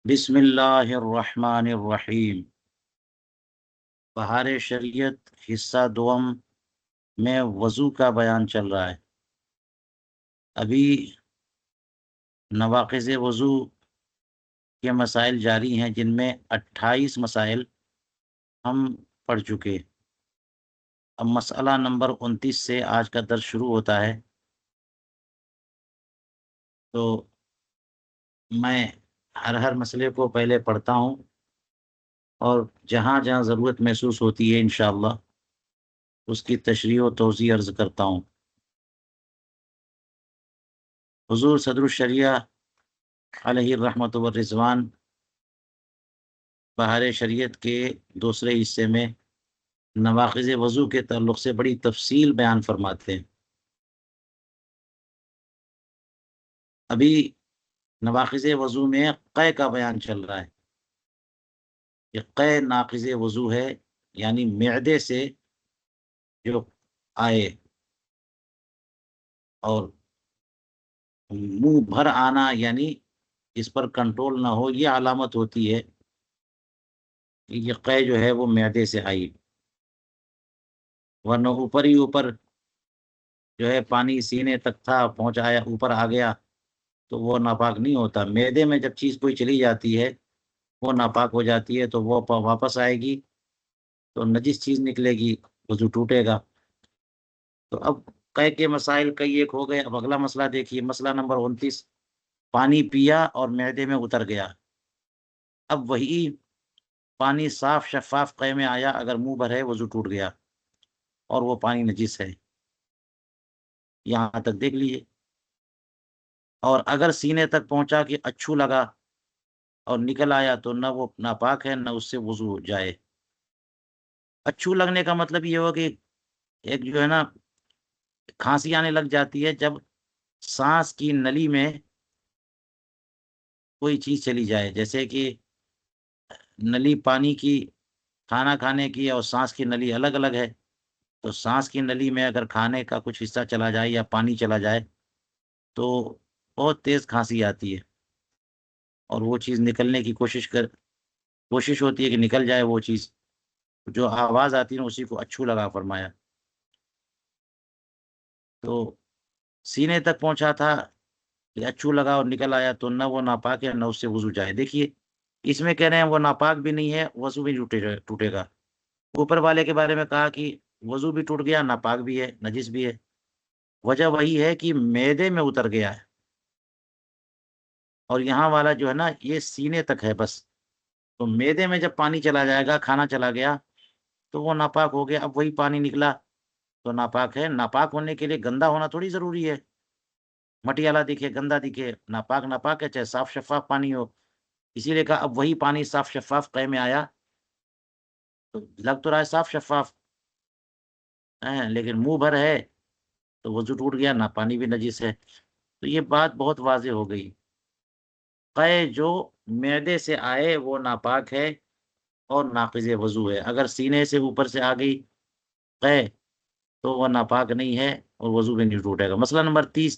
بسم اللہ الرحمن الرحیم۔ بہار شریعت حصہ دوم میں وضو کا بیان چل رہا ہے۔ ابھی نواقض وضو کے مسائل جاری ہیں، جن میں 28 مسائل ہم پڑھ چکے۔ اب مسئلہ نمبر 29 سے آج کا درس شروع ہوتا ہے، تو میں ہر مسئلے کو پہلے پڑھتا ہوں اور جہاں جہاں ضرورت محسوس ہوتی ہے انشاءاللہ اس کی تشریح و توضیح عرض کرتا ہوں۔ حضور صدر الشریعہ علیہ الرحمۃ والرضوان بہار شریعت کے دوسرے حصے میں نواقض وضو کے تعلق سے بڑی تفصیل بیان فرماتے ہیں۔ ابھی نواقض وضو میں قے کا بیان چل رہا ہے۔ یہ قے ناقض وضو ہے، یعنی معدے سے جو آئے اور منہ بھر آنا، یعنی اس پر کنٹرول نہ ہو، یہ علامت ہوتی ہے کہ یہ قے جو ہے وہ معدے سے آئی، ورنہ اوپر ہی اوپر جو ہے پانی سینے تک تھا، پہنچایا اوپر آ گیا تو وہ ناپاک نہیں ہوتا۔ معدے میں جب چیز کوئی چلی جاتی ہے وہ ناپاک ہو جاتی ہے، تو وہ واپس آئے گی تو نجس چیز نکلے گی، وضو ٹوٹے گا۔ تو اب قے کے مسائل کئی ایک ہو گئے۔ اب اگلا مسئلہ دیکھیے، مسئلہ نمبر 29۔ پانی پیا اور معدے میں اتر گیا، اب وہی پانی صاف شفاف قے میں آیا، اگر منہ بھر ہے وضو ٹوٹ گیا اور وہ پانی نجس ہے، یہاں تک دیکھ لیجیے۔ اور اگر سینے تک پہنچا کہ اچھو لگا اور نکل آیا تو نہ وہ ناپاک ہے نہ اس سے وضو ہو جائے۔ اچھو لگنے کا مطلب یہ ہو کہ ایک جو ہے نا کھانسی آنے لگ جاتی ہے جب سانس کی نلی میں کوئی چیز چلی جائے، جیسے کہ نلی پانی کی، کھانا کھانے کی اور سانس کی نلی الگ الگ ہے، تو سانس کی نلی میں اگر کھانے کا کچھ حصہ چلا جائے یا پانی چلا جائے تو بہت تیز کھانسی آتی ہے، اور وہ چیز نکلنے کی کوشش ہوتی ہے کہ نکل جائے وہ چیز، جو آواز آتی ہے اسی کو اچھو لگا فرمایا۔ تو سینے تک پہنچا تھا کہ اچھو لگا اور نکل آیا تو نہ وہ ناپاک ہے نہ اس سے وضو جائے۔ دیکھیے اس میں کہہ رہے ہیں وہ ناپاک بھی نہیں ہے، وضو بھی ٹوٹے گا۔ اوپر والے کے بارے میں کہا کہ وضو بھی ٹوٹ گیا، ناپاک بھی ہے، نجس بھی ہے۔ وجہ وہی ہے کہ معدے میں اتر گیا ہے، اور یہاں والا جو ہے نا یہ سینے تک ہے بس، تو معدے میں جب پانی چلا جائے گا، کھانا چلا گیا تو وہ ناپاک ہو گیا۔ اب وہی پانی نکلا تو ناپاک ہے۔ ناپاک ہونے کے لیے گندا ہونا تھوڑی ضروری ہے، مٹیالہ دکھے، گندا دکھے، ناپاک ناپاک ہے، چاہے صاف شفاف پانی ہو۔ اسی لیے کہا اب وہی پانی صاف شفاف قے میں آیا، تو لگ تو رہا ہے صاف شفاف ہے، لیکن منہ بھر ہے تو وضو ٹوٹ گیا، نہ پانی بھی نجس ہے۔ تو یہ بات بہت واضح ہو گئی، قے جو معدے سے آئے وہ ناپاک ہے اور ناقض وضو ہے۔ اگر سینے سے اوپر سے آ گئی قے تو وہ ناپاک نہیں ہے اور وضو بھی نہیں ٹوٹے گا۔ مسئلہ نمبر 30۔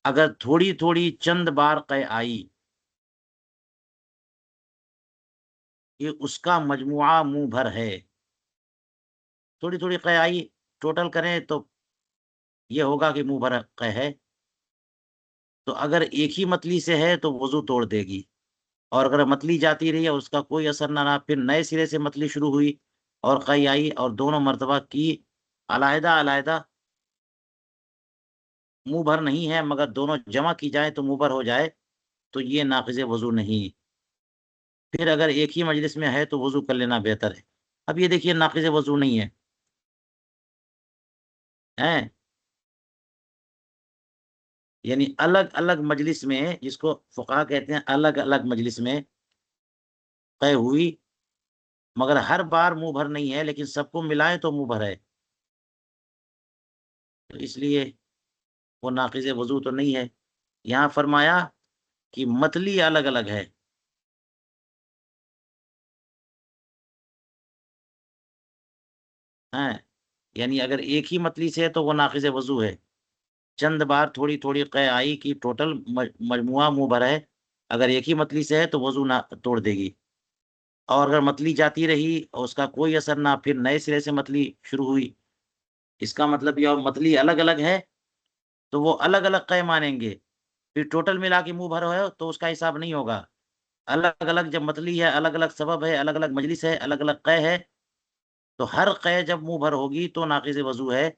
اگر تھوڑی تھوڑی چند بار قے آئی کہ اس کا مجموعہ منہ بھر ہے، تھوڑی تھوڑی قے آئی، ٹوٹل کریں تو یہ ہوگا کہ منہ بھر قے ہے، تو اگر ایک ہی متلی سے ہے تو وضو توڑ دے گی، اور اگر متلی جاتی رہی اور اس کا کوئی اثر نہ رہا، پھر نئے سرے سے متلی شروع ہوئی اور قے آئی اور دونوں مرتبہ کی علیحدہ علیحدہ، منہ بھر نہیں ہے مگر دونوں جمع کی جائے تو منہ بھر ہو جائے، تو یہ ناقض وضو نہیں۔ پھر اگر ایک ہی مجلس میں ہے تو وضو کر لینا بہتر ہے۔ اب یہ دیکھیے ناقض وضو نہیں ہے، یعنی الگ الگ مجلس میں، جس کو فقہا کہتے ہیں الگ الگ مجلس میں قے ہوئی، مگر ہر بار منہ بھر نہیں ہے، لیکن سب کو ملائیں تو منہ بھر ہے، تو اس لیے وہ ناقض وضو تو نہیں ہے۔ یہاں فرمایا کہ متلی الگ الگ ہے، یعنی اگر ایک ہی متلی سے ہے تو وہ ناقض وضو ہے۔ چند بار تھوڑی تھوڑی قے آئی کہ ٹوٹل مجموعہ منہ بھر ہے، اگر ایک ہی متلی سے ہے تو وضو نہ توڑ دے گی، اور اگر متلی جاتی رہی اور اس کا کوئی اثر نہ، پھر نئے سرے سے متلی شروع ہوئی، اس کا مطلب یہ متلی الگ الگ ہے تو وہ الگ الگ قے مانیں گے، پھر ٹوٹل ملا کے منہ بھر ہو تو اس کا حساب نہیں ہوگا۔ الگ الگ جب متلی ہے، الگ الگ سبب ہے، الگ الگ مجلس ہے، الگ الگ قے ہے، تو ہر قے جب منہ بھر ہوگی تو ناقض وضو ہے،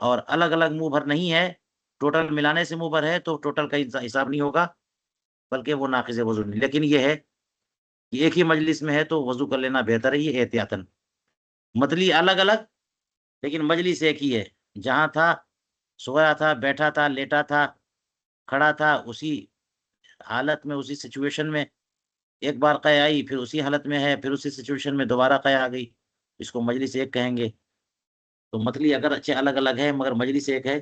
اور الگ الگ منہ بھر نہیں ہے، ٹوٹل ملانے سے منہ بھر ہے تو ٹوٹل کا حساب نہیں ہوگا، بلکہ وہ ناقض وضو نہیں۔ لیکن یہ ہے کہ ایک ہی مجلس میں ہے تو وضو کر لینا بہتر ہے، یہ احتیاطاً۔ متلی الگ الگ لیکن مجلس ایک ہی ہے، جہاں تھا، سویا تھا، بیٹھا تھا، لیٹا تھا، کھڑا تھا، اسی حالت میں، اسی سچویشن میں ایک بار قے آئی، پھر اسی حالت میں ہے، پھر اسی سچویشن میں دوبارہ قے آ گئی، اس کو مجلس ایک کہیں گے۔ تو متلی اگر اچھے الگ الگ ہے مگر مجلس ایک ہے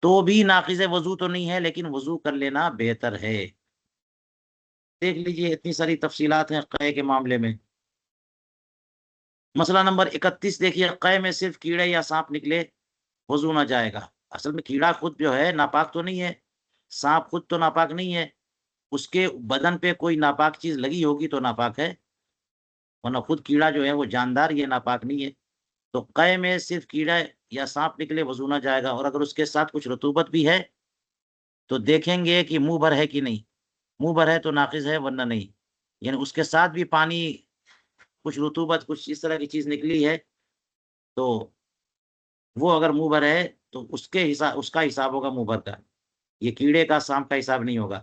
تو بھی ناقض وضو تو نہیں ہے، لیکن وضو کر لینا بہتر ہے۔ دیکھ لیجئے اتنی ساری تفصیلات ہیں قے کے معاملے میں۔ مسئلہ نمبر 31 دیکھیے، قے میں صرف کیڑے یا سانپ نکلے وضو نہ جائے گا۔ اصل میں کیڑا خود جو ہے ناپاک تو نہیں ہے، سانپ خود تو ناپاک نہیں ہے، اس کے بدن پہ کوئی ناپاک چیز لگی ہوگی تو ناپاک ہے، ورنہ خود کیڑا جو ہے وہ جاندار، یہ ناپاک نہیں ہے۔ تو قے میں صرف کیڑا یا سانپ نکلے وضو نہ جائے گا، اور اگر اس کے ساتھ کچھ رطوبت بھی ہے تو دیکھیں گے کہ منہ بھر ہے کہ نہیں، منہ بھر ہے تو ناقض ہے ورنہ نہیں، یعنی اس کے ساتھ بھی پانی، کچھ رطوبت، کچھ اس طرح کی چیز نکلی ہے تو وہ اگر منہ بھر ہے تو اس کے حساب، اس کا حساب ہوگا منہ بھر کا، یہ کیڑے کا سانپ کا حساب نہیں ہوگا۔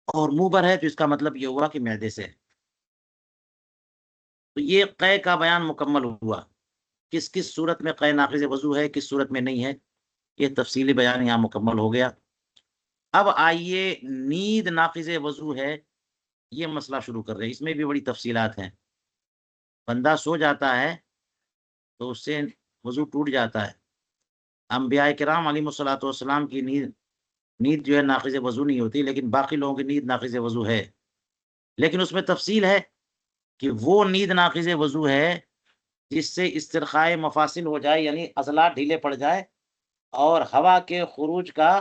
اور منہ بھر ہے تو اس کا مطلب یہ ہوا کہ معدے سے ہے۔ تو یہ قے کا بیان مکمل ہوا، کس کس صورت میں قے ناقض وضو ہے، کس صورت میں نہیں ہے، یہ تفصیلی بیان یہاں مکمل ہو گیا۔ اب آئیے نیند ناقض وضو ہے، یہ مسئلہ شروع کر رہے ہیں، اس میں بھی بڑی تفصیلات ہیں۔ بندہ سو جاتا ہے تو اس سے وضو ٹوٹ جاتا ہے، انبیاء کرام علیہ الصلوۃ والسلام کی نیند جو ہے ناقض وضو نہیں ہوتی، لیکن باقی لوگوں کی نیند ناقض وضو ہے، لیکن اس میں تفصیل ہے کہ وہ نیند ناقض وضو ہے جس سے استرخائے مفاصل ہو جائے، یعنی عضلات ڈھیلے پڑ جائے اور ہوا کے خروج کا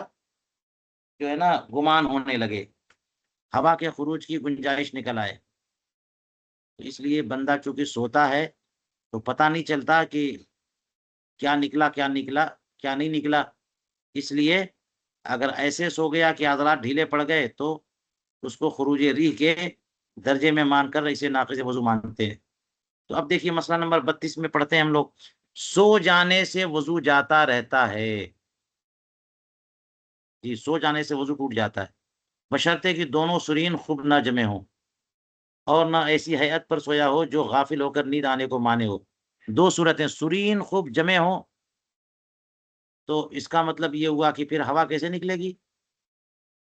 جو ہے نا گمان ہونے لگے، ہوا کے خروج کی گنجائش نکل آئے۔ تو اس لیے بندہ چونکہ سوتا ہے تو پتہ نہیں چلتا کہ کیا نکلا کیا نکلا کیا نہیں نکلا، اس لیے اگر ایسے سو گیا کہ عضلات ڈھیلے پڑ گئے تو اس کو خروج ریح کے درجے میں مان کر اسے ناقض وضو مانتے ہیں۔ تو اب دیکھیے مسئلہ نمبر 32 میں پڑھتے ہیں ہم لوگ، سو جانے سے وضو جاتا رہتا ہے، جی سو جانے سے وضو ٹوٹ جاتا ہے، بشرطے کہ دونوں سرین خوب نہ جمے ہوں اور نہ ایسی ہیئت پر سویا ہو جو غافل ہو کر نیند آنے کو مانے ہو۔ دو صورتیں، سرین خوب جمے ہوں تو اس کا مطلب یہ ہوا کہ پھر ہوا کیسے نکلے گی،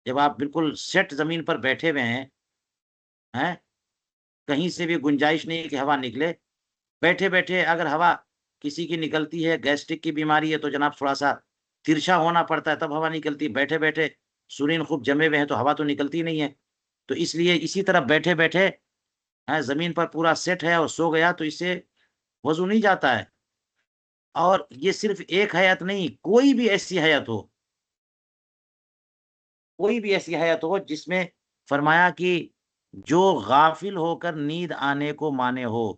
جب آپ بالکل سیٹ زمین پر بیٹھے ہوئے ہیں کہیں سے بھی گنجائش نہیں کہ ہوا نکلے، بیٹھے بیٹھے اگر ہوا کسی کی نکلتی ہے، گیسٹرک کی بیماری ہے تو جناب تھوڑا سا ترچھا ہونا پڑتا ہے تب ہوا نکلتی، بیٹھے بیٹھے سرین خوب جمے ہوئے ہیں تو ہوا تو نکلتی نہیں ہے۔ تو اس لیے اسی طرح بیٹھے بیٹھے زمین پر پورا سیٹ ہے اور سو گیا تو اس سے وضو نہیں جاتا ہے۔ اور یہ صرف ایک حیات نہیں، کوئی بھی ایسی حیات ہو، کوئی بھی ایسی حیات ہو جس میں فرمایا کہ جو غافل ہو کر نیند آنے کو مانے ہو،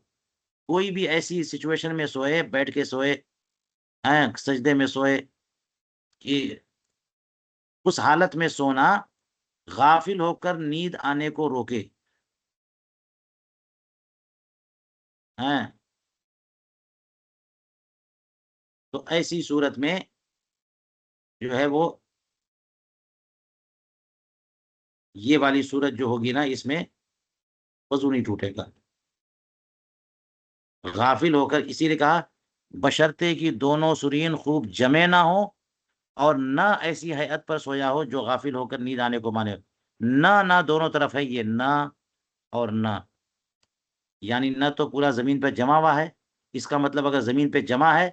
کوئی بھی ایسی سچویشن میں سوئے، بیٹھ کے سوئے، سجدے میں سوئے، کہ اس حالت میں سونا غافل ہو کر نیند آنے کو روکے، ہیں تو ایسی صورت میں جو ہے وہ یہ والی صورت جو ہوگی نا اس میں وضو نہیں ٹوٹے گا، غافل ہو کر، اسی لیے کہا بشرطے کی دونوں سرین خوب جمے نہ ہو اور نہ ایسی ہیئت پر سویا ہو جو غافل ہو کر نیند آنے کو مانے ہو۔ نہ دونوں طرف ہے، یہ نہ اور نہ، یعنی نہ تو پورا زمین پہ جمع ہوا ہے، اس کا مطلب اگر زمین پہ جمع ہے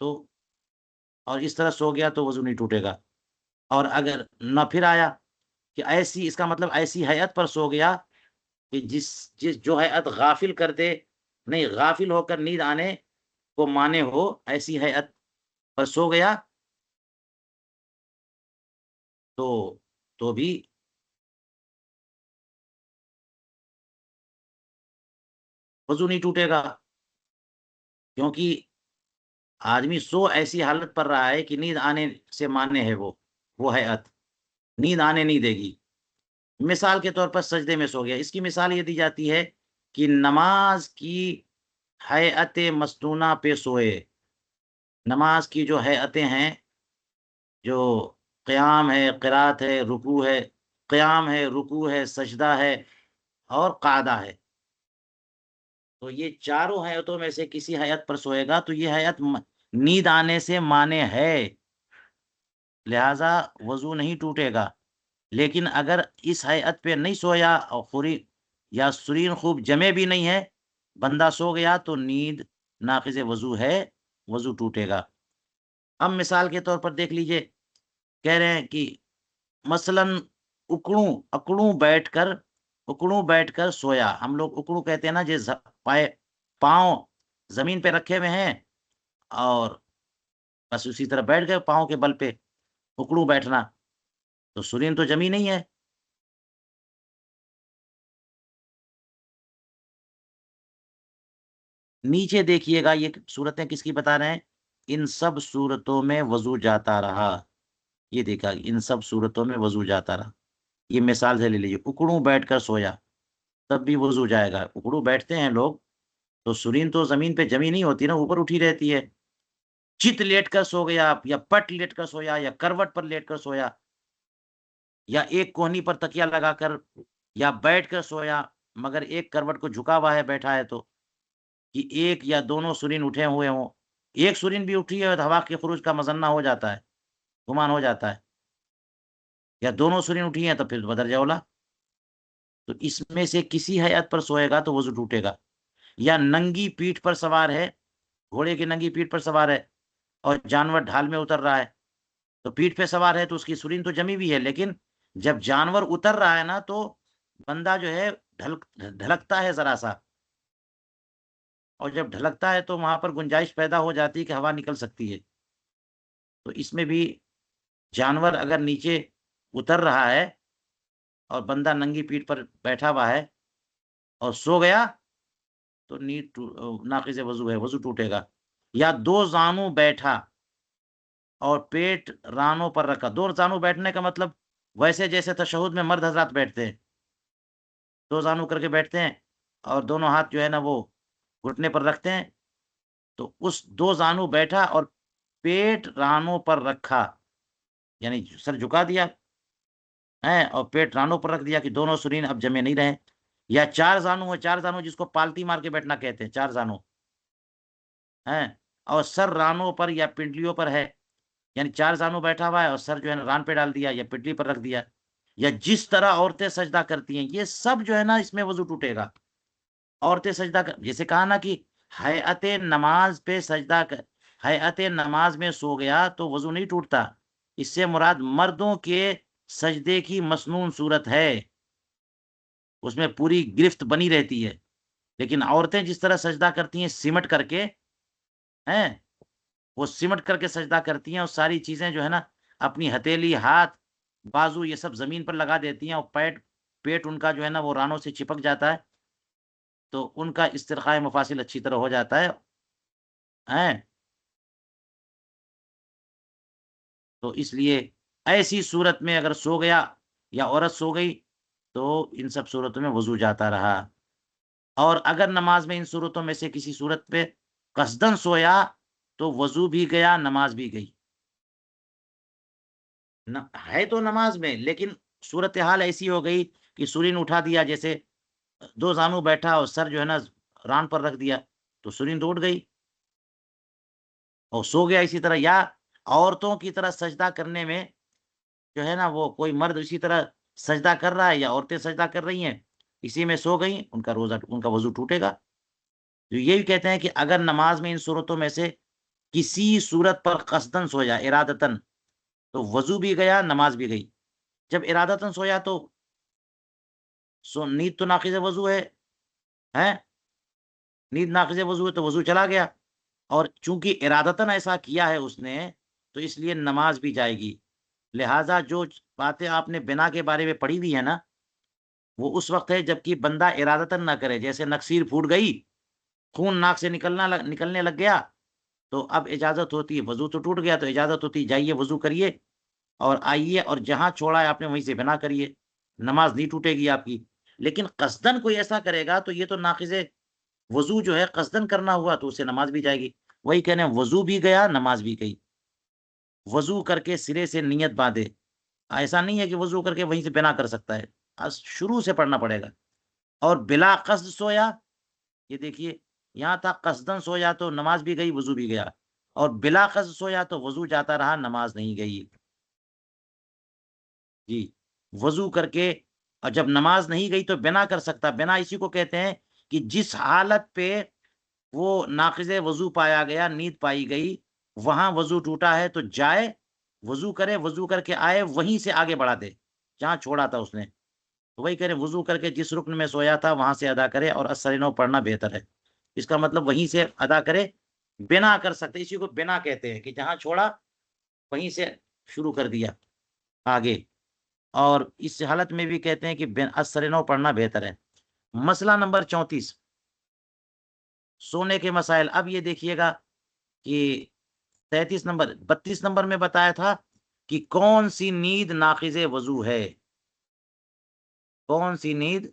تو اور اس طرح سو گیا تو وضو نہیں ٹوٹے گا، اور اگر نہ پھر آیا کہ ایسی، اس کا مطلب ایسی ہیئت پر سو گیا کہ جس جو ہیئت غافل کر دے، نہیں غافل ہو کر نیند آنے کو مانے ہو، ایسی ہیئت پر سو گیا تو بھی وضو نہیں ٹوٹے گا، کیونکہ آدمی سو ایسی حالت پر رہا ہے کہ نیند آنے سے مانے ہے وہ ہیئت نیند آنے نہیں دے گی۔ مثال کے طور پر سجدے میں سو گیا، اس کی مثال یہ دی جاتی ہے کہ نماز کی ہیئت مسنونہ پہ سوئے۔ نماز کی جو ہیئتیں ہیں، جو قیام ہے، قرات ہے، رکوع ہے، قیام ہے، رکوع ہے، سجدہ ہے اور قعدہ ہے، تو یہ چاروں حیتوں میں سے کسی حیت پر سوئے گا تو یہ حیت نیند آنے سے مانے ہے، لہذا وضو نہیں ٹوٹے گا۔ لیکن اگر اس حیت پہ نہیں سویا اور خوری یا سرین خوب جمے بھی نہیں ہے، بندہ سو گیا تو نیند ناقض وضو ہے، وضو ٹوٹے گا۔ اب مثال کے طور پر دیکھ لیجئے، کہہ رہے ہیں کہ مثلاً اکڑوں بیٹھ کر سویا۔ ہم لوگ اکڑوں کہتے ہیں نا، پاؤں زمین پہ رکھے ہوئے ہیں اور بس اسی طرح بیٹھ گئے پاؤں کے بل پہ، اکڑوں بیٹھنا، تو سرین تو جمی نہیں ہے۔ نیچے دیکھیے گا، یہ صورتیں کس کی بتا رہے ہیں؟ ان سب صورتوں میں وضو جاتا رہا، یہ دیکھا ان سب صورتوں میں وضو جاتا رہا۔ یہ مثال سے لے لیجیے، اکڑوں بیٹھ کر سویا، تب بھی وضو جائے گا۔ اکڑوں بیٹھتے ہیں لوگ تو سرین تو زمین پہ جمی نہیں ہوتی نا، اوپر اٹھی رہتی ہے۔ چت لیٹ کر سو گیا، یا پٹ لیٹ کر سویا، یا کروٹ پر لیٹ کر سویا، یا ایک کوہنی پر تکیا لگا کر، یا بیٹھ کر سویا مگر ایک کروٹ کو جھکا ہوا ہے، بیٹھا ہے تو، کہ ایک یا دونوں سرین اٹھے ہوئے ہوں، ایک سرین بھی اٹھی ہے تو ہوا کے خروج کا مظنہ ہو جاتا ہے، گمان ہو جاتا ہے، یا دونوں سرین اٹھی ہیں تو پھر بدر جولا۔ تو اس میں سے کسی حیات پر سوئے گا تو وضو ٹوٹے گا۔ یا ننگی پیٹھ پر سوار ہے، گھوڑے کی ننگی پیٹھ پر سوار ہے اور جانور ڈھال میں اتر رہا ہے، تو پیٹھ پہ سوار ہے تو اس کی سرین تو جمی بھی ہے، لیکن جب جانور اتر رہا ہے نا تو بندہ جو ہے ڈھلکتا ہے ذرا سا، اور جب ڈھلکتا ہے تو وہاں پر گنجائش پیدا ہو جاتی ہے کہ ہوا نکل سکتی ہے۔ تو اس میں بھی جانور اگر نیچے اتر رہا ہے اور بندہ ننگی پیٹھ پر بیٹھا ہوا ہے اور سو گیا تو نیند ناقض وضو ہے، وضو ٹوٹے گا۔ یا دو زانو بیٹھا اور پیٹ رانوں پر رکھا۔ دو زانو بیٹھنے کا مطلب ویسے جیسے تشہد میں مرد حضرات بیٹھتے ہیں، دو زانو کر کے بیٹھتے ہیں اور دونوں ہاتھ جو ہے نا وہ گھٹنے پر رکھتے ہیں، تو اس دو زانو بیٹھا اور پیٹ رانوں پر رکھا، یعنی سر جھکا دیا اور پیٹ رانوں پر رکھ دیا کہ دونوں سرین اب جمے نہیں رہے۔ یا چار زانو ہے، چار زانو جس کو پالتی مار کے بیٹھنا کہتے ہیں، چار زانو ہیں، اور سر رانوں پر یا پنڈلیوں پر ہے، یعنی چار زانو بیٹھا ہوا ہے اور سر جو ہے نا ران پہ ڈال دیا یا پنڈلی پر رکھ دیا۔ یا جس طرح عورتیں سجدہ کرتی ہیں، یہ سب جو ہے نا اس میں وضو ٹوٹے گا۔ عورتیں سجدہ جیسے کہا نا کہ ہیئت نماز پہ سجدہ ہیئت نماز میں سو گیا تو وضو نہیں ٹوٹتا، اس سے مراد مردوں کے سجدے کی مسنون صورت ہے، اس میں پوری گرفت بنی رہتی ہے۔ لیکن عورتیں جس طرح سجدہ کرتی ہیں سمٹ کر کے ہیں، وہ سمٹ کر کے سجدہ کرتی ہیں اور ساری چیزیں جو ہے نا اپنی ہتھیلی، ہاتھ، بازو یہ سب زمین پر لگا دیتی ہیں، اور پیٹ ان کا جو ہے نا وہ رانوں سے چپک جاتا ہے، تو ان کا استرخاء مفاصل اچھی طرح ہو جاتا ہے ہیں۔ تو اس لیے ایسی صورت میں اگر سو گیا یا عورت سو گئی تو ان سب صورتوں میں وضو جاتا رہا۔ اور اگر نماز میں ان صورتوں میں سے کسی صورت پہ قصدن سویا تو وضو بھی گیا، نماز بھی گئی۔ ہے تو نماز میں، لیکن صورتحال ایسی ہو گئی کہ سرین اٹھا دیا، جیسے دو زانو بیٹھا اور سر جو ہے نا ران پر رکھ دیا تو سرین تو اٹھ گئی اور سو گیا اسی طرح۔ یا عورتوں کی طرح سجدہ کرنے میں جو ہے نا وہ کوئی مرد اسی طرح سجدہ کر رہا ہے یا عورتیں سجدہ کر رہی ہیں، اسی میں سو گئی، ان کا روزہ، ان کا وضو ٹوٹے گا۔ تو یہ بھی کہتے ہیں کہ اگر نماز میں ان صورتوں میں سے کسی صورت پر قصدن سویا، ارادتن، تو وضو بھی گیا، نماز بھی گئی۔ جب ارادتن سویا تو نیند تو ناقض وضو ہے، نیند ناقض وضو ہے تو وضو چلا گیا، اور چونکہ ارادتن ایسا کیا ہے اس نے تو اس لیے نماز بھی جائے گی، لہٰذا جو باتیں آپ نے بنا کے بارے میں پڑھی ہوئی ہے نا، وہ اس وقت ہے جبکہ بندہ ارادتاً نہ کرے، جیسے نکسیر پھوٹ گئی، خون ناک سے نکلنے لگ گیا، تو اب اجازت ہوتی ہے، وضو تو ٹوٹ گیا تو اجازت ہوتی ہے جائیے وضو کریے اور آئیے، اور جہاں چھوڑا ہے آپ نے وہیں سے بنا کریے، نماز نہیں ٹوٹے گی آپ کی۔ لیکن قصدن کوئی ایسا کرے گا تو یہ تو ناقض وضو جو ہے، قصدن کرنا ہوا تو اس سے نماز بھی جائے گی۔ وہی کہنے ہیں وضو بھی گیا نماز بھی گئی۔ وضو کر کے سرے سے نیت باندھے، ایسا نہیں ہے کہ وضو کر کے وہیں سے بنا کر سکتا ہے، شروع سے پڑھنا پڑے گا۔ اور بلا قصد سویا، یہ دیکھیے یہاں تھا قصدن سویا تو نماز بھی گئی وضو بھی گیا، اور بلا قصد سویا تو وضو جاتا رہا نماز نہیں گئی۔ جی، وضو کر کے، اور جب نماز نہیں گئی تو بنا کر سکتا۔ بنا اسی کو کہتے ہیں کہ جس حالت پہ وہ ناقض وضو پایا گیا، نیند پائی گئی، وہاں وضو ٹوٹا ہے تو جائے وضو کرے، وضو کر کے آئے وہیں سے آگے بڑھا دے جہاں چھوڑا تھا اس نے۔ تو وہی کرے، وضو کر کے جس رکن میں سویا تھا وہاں سے ادا کرے، اور السرینو پڑھنا بہتر ہے۔ اس کا مطلب وہیں سے ادا کرے، بنا کر سکتے، اسی کو بنا کہتے ہیں کہ جہاں چھوڑا وہیں سے شروع کر دیا آگے۔ اور اس حالت میں بھی کہتے ہیں کہ السرینو پڑھنا بہتر ہے۔ مسئلہ نمبر 34، سونے کے مسائل۔ اب یہ دیکھیے گا کہ 32 نمبر میں بتایا تھا کہ کون سی نیند ناقض وضو ہے، کون سی نیند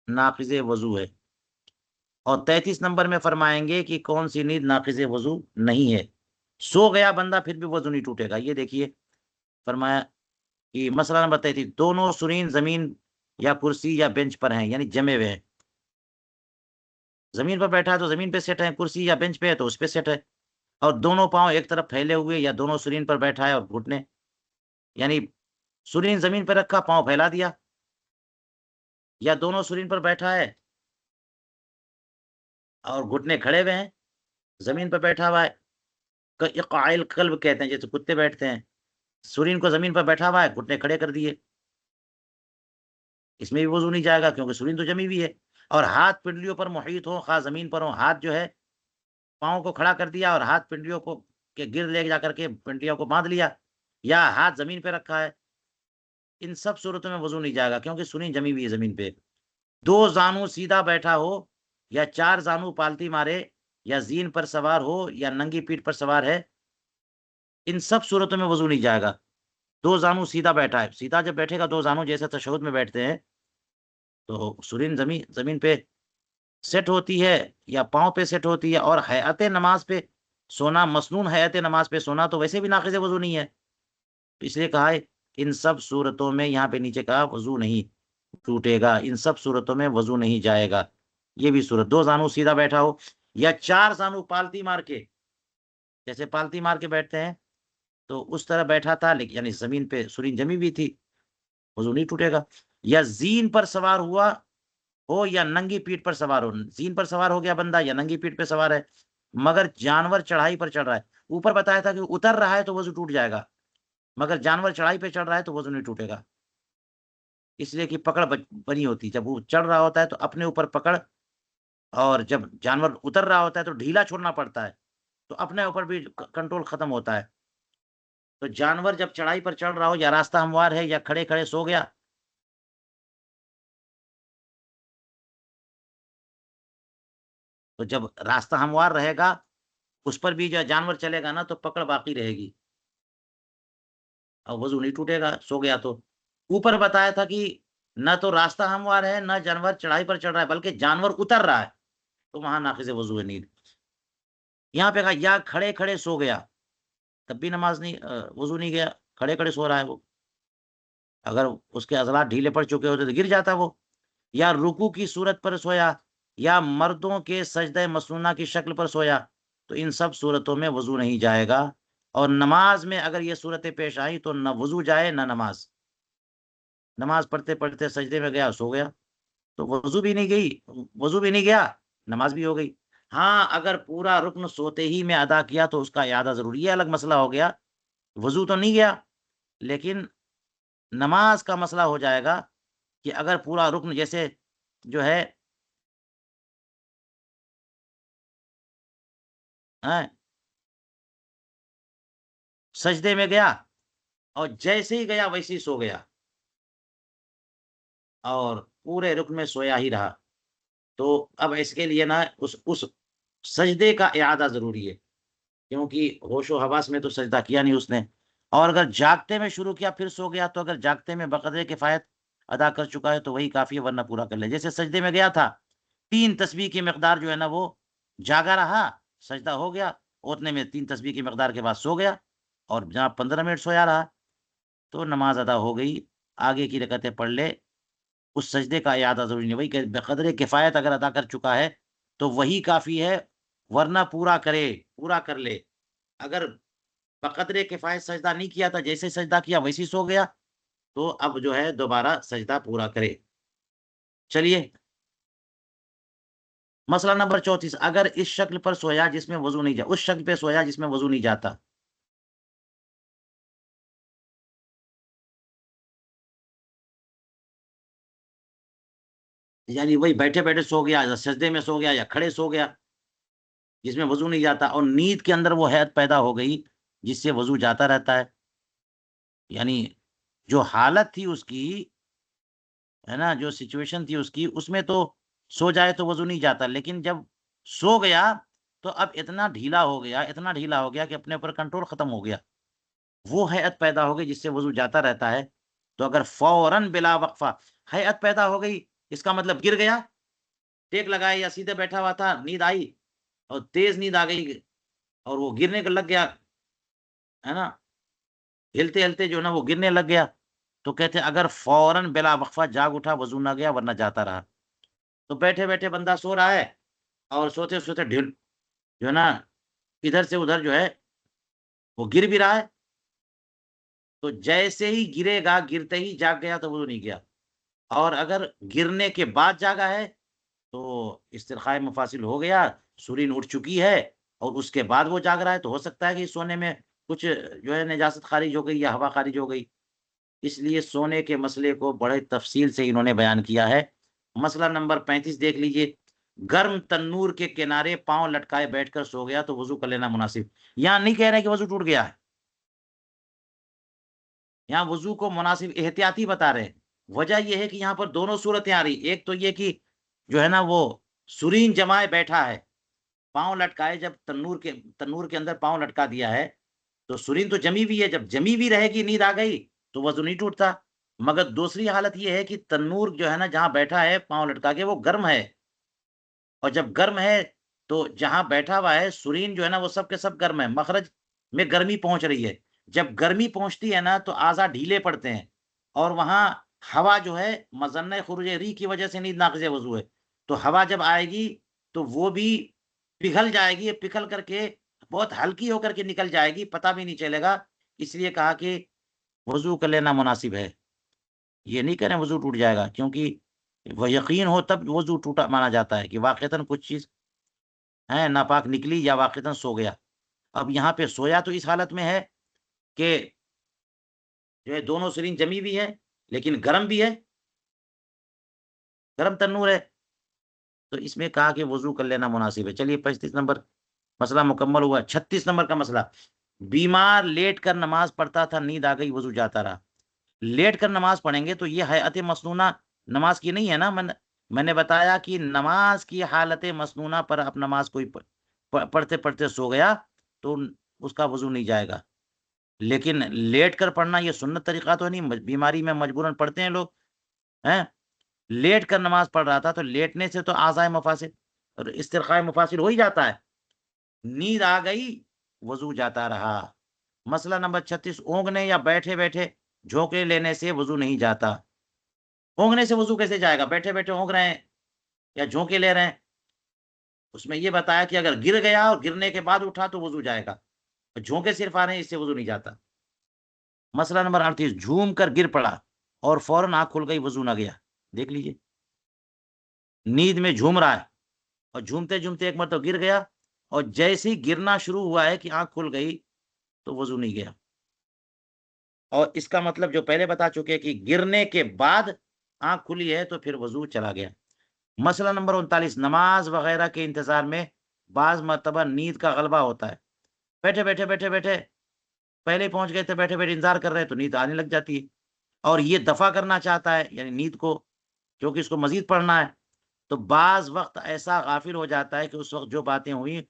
ناقض وضو ہے، اور 33 نمبر میں فرمائیں گے کہ کون سی نیند ناقض وضو نہیں ہے۔ سو گیا بندہ پھر بھی وضو نہیں ٹوٹے گا۔ یہ دیکھیے فرمایا کہ مسئلہ نمبر 33، دونوں سرین زمین یا کرسی یا بینچ پر ہیں، یعنی جمے ہوئے ہیں۔ زمین پر بیٹھا ہے تو زمین پہ سیٹ ہے، کرسی یا بینچ پہ ہے تو اس پہ سیٹ ہے، اور دونوں پاؤں ایک طرف پھیلے ہوئے، یا دونوں سرین پر بیٹھا ہے اور گھٹنے، یعنی سرین زمین پہ رکھا پاؤں پھیلا دیا، یا دونوں سرین پر بیٹھا ہے اور گھٹنے کھڑے ہوئے ہیں، زمین پہ بیٹھا ہوا ہے، قائل قلب کہتے ہیں، جیسے کتے بیٹھتے ہیں، سرین کو زمین پر بیٹھا ہوا ہے، گھٹنے کھڑے کر دیے، اس میں بھی وضو نہیں جائے گا کیونکہ سرین تو جمی ہوئی ہے۔ اور ہاتھ پنڈلیوں پر محیط ہو، خاص زمین پر ہو، ہاتھ جو ہے پاؤں کو کھڑا کر دیا اور ہاتھ پنڈلیوں کو کے گرد لے جا کر کے پنڈلیوں کو باندھ لیا، یا ہاتھ زمین پہ رکھا ہے، ان سب صورتوں میں وضو نہیں جائے گا کیونکہ سرین جمی ہوئی ہے زمین پہ۔ دو زانو سیدھا بیٹھا ہو، یا چار زانو پالتی مارے، یا زین پر سوار ہو، یا ننگی پیٹھ پر سوار ہے، ان سب صورتوں میں وضو نہیں جائے گا۔ دو زانو سیدھا بیٹھا ہے، سیدھا جب بیٹھے گا دو زانو جیسے تشہد میں بیٹھتے ہیں تو سرین زمین پہ سیٹ ہوتی ہے یا پاؤں پہ سیٹ ہوتی ہے، اور حیات نماز پہ سونا، مسنون حیات نماز پہ سونا تو ویسے بھی ناقض وضو نہیں ہے، اس لیے کہا ہے ان سب صورتوں میں، یہاں پہ نیچے کہا وضو نہیں ٹوٹے گا، ان سب صورتوں میں وضو نہیں جائے گا۔ یہ بھی صورت، دو زانو سیدھا بیٹھا ہو یا چار زانو پالتی مار کے، جیسے پالتی مار کے بیٹھتے ہیں تو اس طرح بیٹھا تھا، لیکن یعنی زمین پہ سرین جمی بھی تھی، وضو نہیں ٹوٹے گا۔ یا زین پر سوار ہوا ہو یا ننگی پیٹھ پر سوار ہو، زین پر سوار ہو گیا بندہ یا ننگی پیٹھ پہ سوار ہے، مگر جانور چڑھائی پر چڑھ رہا ہے، اوپر بتایا تھا کہ اتر رہا ہے تو وضو ٹوٹ جائے گا، مگر جانور چڑھائی پہ چڑھ رہا ہے تو وضو نہیں ٹوٹے گا، اس لیے کہ پکڑ بنی ہوتی، جب وہ چڑھ رہا ہوتا ہے تو اپنے اوپر پکڑ، اور جب جانور اتر رہا ہوتا ہے تو ڈھیلا چھوڑنا پڑتا ہے، تو اپنے اوپر بھی کنٹرول ختم ہوتا ہے۔ تو جانور جب چڑھائی پر چڑھ رہا ہو یا راستہ ہموار ہے یا کھڑے کھڑے سو گیا، تو جب راستہ ہموار رہے گا اس پر بھی جو جانور چلے گا نا تو پکڑ باقی رہے گی اور وضو نہیں ٹوٹے گا، سو گیا تو۔ اوپر بتایا تھا کہ نہ تو راستہ ہموار ہے نہ جانور چڑھائی پر چڑھ رہا ہے بلکہ جانور اتر رہا ہے، تو وہاں ناقض وضو ہے نیند۔ یہاں پہ کہا یا کھڑے کھڑے سو گیا، تب بھی نماز نہیں، وضو نہیں گیا، کھڑے کھڑے سو رہا ہے وہ، اگر اس کے عضلات ڈھیلے پڑ چکے ہوتے تو گر جاتا وہ۔ یا رکوع کی صورت پر سویا، یا مردوں کے سجدہ مسنونہ کی شکل پر سویا، تو ان سب صورتوں میں وضو نہیں جائے گا۔ اور نماز میں اگر یہ صورتیں پیش آئی تو نہ وضو جائے نہ نماز، نماز پڑھتے پڑھتے سجدے میں گیا سو گیا تو وضو بھی نہیں گئی، وضو بھی نہیں گیا، نماز بھی ہو گئی۔ ہاں اگر پورا رکن سوتے ہی میں ادا کیا تو اس کا اعادہ ضروری ہے، الگ مسئلہ ہو گیا، وضو تو نہیں گیا لیکن نماز کا مسئلہ ہو جائے گا کہ اگر پورا رکن جیسے جو ہے سجدے میں گیا اور جیسے ہی گیا ویسے ہی سو گیا، اور پورے رکن میں سویا ہی رہا، تو اب اس کے لیے نا اس سجدے کا اعادہ ضروری ہے، کیونکہ ہوش و حواس میں تو سجدہ کیا نہیں اس نے، اور اگر جاگتے میں شروع کیا پھر سو گیا، تو اگر جاگتے میں بقدر کفایت ادا کر چکا ہے تو وہی کافی ہے، ورنہ پورا کر لے۔ جیسے سجدے میں گیا تھا، 3 تسبیح کی مقدار جو ہے نا وہ جاگا رہا، سجدہ ہو گیا، اتنے میں 3 تسبیح کی مقدار کے بعد سو گیا، اور جہاں 15 منٹ سویا رہا تو نماز ادا ہو گئی، آگے کی رکعتیں پڑھ لے، اس سجدے کا اعادہ ضروری نہیں، وہی کہ بقدر کفایت اگر ادا کر چکا ہے تو وہی کافی ہے، ورنہ پورا کرے، پورا کر لے۔ اگر بقدر کفایت سجدہ نہیں کیا تھا، جیسے سجدہ کیا ویسے ہی سو گیا، تو اب جو ہے دوبارہ سجدہ پورا کرے۔ چلیے مسئلہ نمبر 34، اگر اس شکل پر سویا جس میں وضو نہیں جاتا، اس شکل پہ سویا جس میں وضو نہیں جاتا، یعنی وہی بیٹھے بیٹھے سو گیا، یا سجدے میں سو گیا، یا کھڑے سو گیا، جس میں وضو نہیں جاتا، اور نیند کے اندر وہ حیت پیدا ہو گئی جس سے وضو جاتا رہتا ہے، یعنی جو حالت تھی اس کی، ہے نا، جو سچویشن تھی اس کی، اس میں تو سو جائے تو وضو نہیں جاتا، لیکن جب سو گیا تو اب اتنا ڈھیلا ہو گیا، اتنا ڈھیلا ہو گیا کہ اپنے اوپر کنٹرول ختم ہو گیا، وہ حیت پیدا ہو گئی جس سے وضو جاتا رہتا ہے، تو اگر فوراً بلا وقفہ حیت پیدا ہو گئی، اس کا مطلب گر گیا، ٹیک لگائے یا سیدھے بیٹھا ہوا تھا، نیند آئی اور تیز نیند آ گئی اور وہ گرنے کو لگ گیا، ہے نا، ہلتے ہلتے جو ہے نا وہ گرنے لگ گیا، تو کہتے ہیں اگر فوراً بلا وقفہ جاگ اٹھا وضو نہ گیا ورنہ جاتا رہا۔ تو بیٹھے بیٹھے بندہ سو رہا ہے، اور سوتے سوتے ڈھل جو ہے نا ادھر سے ادھر جو ہے وہ گر بھی رہا ہے، تو جیسے ہی گرے گا، گرتے ہی جاگ گیا تو وضو نہیں گیا، اور اگر گرنے کے بعد جاگا ہے تو استرخاء مفاصل ہو گیا، سورین اٹھ چکی ہے، اور اس کے بعد وہ جاگ رہا ہے، تو ہو سکتا ہے کہ سونے میں کچھ جو ہے نجاست خارج ہو گئی یا ہوا خارج ہو گئی، اس لیے سونے کے مسئلے کو بڑے تفصیل سے انہوں نے بیان کیا ہے۔ مسئلہ نمبر 35 دیکھ لیجئے، گرم تنور کے کنارے پاؤں لٹکائے بیٹھ کر سو گیا تو وضو کر لینا مناسب، یہاں نہیں کہہ رہے کہ وضو ٹوٹ گیا ہے، یہاں وضو کو مناسب احتیاطی بتا رہے ہیں، وجہ یہ ہے کہ یہاں پر دونوں صورتیں آ رہی، ایک تو یہ کہ جو ہے نا وہ سرین جمائے بیٹھا ہے، پاؤں لٹکائے، جب تنور کے اندر پاؤں لٹکا دیا ہے تو سرین تو جمی ہوئی ہے، جب جمی ہوئی رہے گی، نیند آ گئی تو وضو نہیں ٹوٹتا، مگر دوسری حالت یہ ہے کہ تنور جو ہے نا جہاں بیٹھا ہے پاؤں لٹکا کے وہ گرم ہے، اور جب گرم ہے تو جہاں بیٹھا ہوا ہے سرین جو ہے نا وہ سب کے سب گرم ہے، مخرج میں گرمی پہنچ رہی ہے، جب گرمی پہنچتی ہے نا تو اعضا ڈھیلے پڑتے ہیں، اور وہاں ہوا جو ہے مظنہ خروج ری کی وجہ سے نیند ناقض وضو ہے، تو ہوا جب آئے گی تو وہ بھی پگھل جائے گی، پگھل کر کے بہت ہلکی ہو کر کے نکل جائے گی، پتہ بھی نہیں چلے گا، اس لیے کہا کہ وضو کر لینا مناسب ہے، یہ نہیں کریں وضو ٹوٹ جائے گا، کیونکہ وہ یقین ہو تب وضو ٹوٹا مانا جاتا ہے کہ واقعتاً کچھ چیز ہے ناپاک نکلی یا واقعتاً سو گیا۔ اب یہاں پہ سویا تو اس حالت میں ہے کہ جو ہے دونوں سرین جمی بھی ہے لیکن گرم بھی ہے، گرم تنور ہے، تو اس میں کہا کہ وضو کر لینا مناسب ہے۔ چلیے 35 نمبر مسئلہ مکمل ہوا۔ 36 نمبر کا مسئلہ، بیمار لیٹ کر نماز پڑھتا تھا، نیند آ گئی، وضو جاتا رہا۔ لیٹ کر نماز پڑھیں گے تو یہ حیات مسنونہ نماز کی نہیں ہے نا، میں نے بتایا کہ نماز کی حالت مسنونہ پر اب نماز کوئی پڑھتے پڑھتے سو گیا تو اس کا وضو نہیں جائے گا، لیکن لیٹ کر پڑھنا یہ سنت طریقہ تو نہیں، بیماری میں مجبوراً پڑھتے ہیں لوگ ہیں، لیٹ کر نماز پڑھ رہا تھا تو لیٹنے سے تو اعضائے مفاصل اور استرخاء مفاصل ہو ہی جاتا ہے، نیند آ گئی وضو جاتا رہا۔ مسئلہ نمبر 36، اونگنے یا بیٹھے بیٹھے جھونکے لینے سے وضو نہیں جاتا۔ اونگنے سے وضو کیسے جائے گا؟ بیٹھے بیٹھے اونگ رہے ہیں یا جھونکے لے رہے ہیں، اس میں یہ بتایا کہ اگر گر گیا اور گرنے کے بعد اٹھا تو وضو جائے گا، جھونکے صرف آ رہے ہیں اس سے وضو نہیں جاتا۔ مسئلہ نمبر 38، جھوم کر گر پڑا اور فوراً آنکھ کھل گئی، وضو نہ گیا۔ دیکھ لیجئے، نیند میں جھوم رہا ہے اور جھومتے جھومتے ایک مرتبہ گر گیا، اور جیسے ہی گرنا شروع ہوا ہے کہ آنکھ کھل گئی تو وضو نہیں گیا، اور اس کا مطلب جو پہلے بتا چکے کہ گرنے کے بعد آنکھ کھلی ہے تو پھر وضو چلا گیا۔ مسئلہ نمبر 39، نماز وغیرہ کے انتظار میں بعض مرتبہ نیند کا غلبہ ہوتا ہے، بیٹھے بیٹھے پہلے پہنچ گئے تھے، بیٹھے بیٹھے انتظار کر رہے ہیں، تو نیند آنے لگ جاتی ہے، اور یہ دفع کرنا چاہتا ہے یعنی نیند کو، کیونکہ اس کو مزید پڑھنا ہے، تو بعض وقت ایسا غافل ہو جاتا ہے کہ اس وقت جو باتیں ہوئی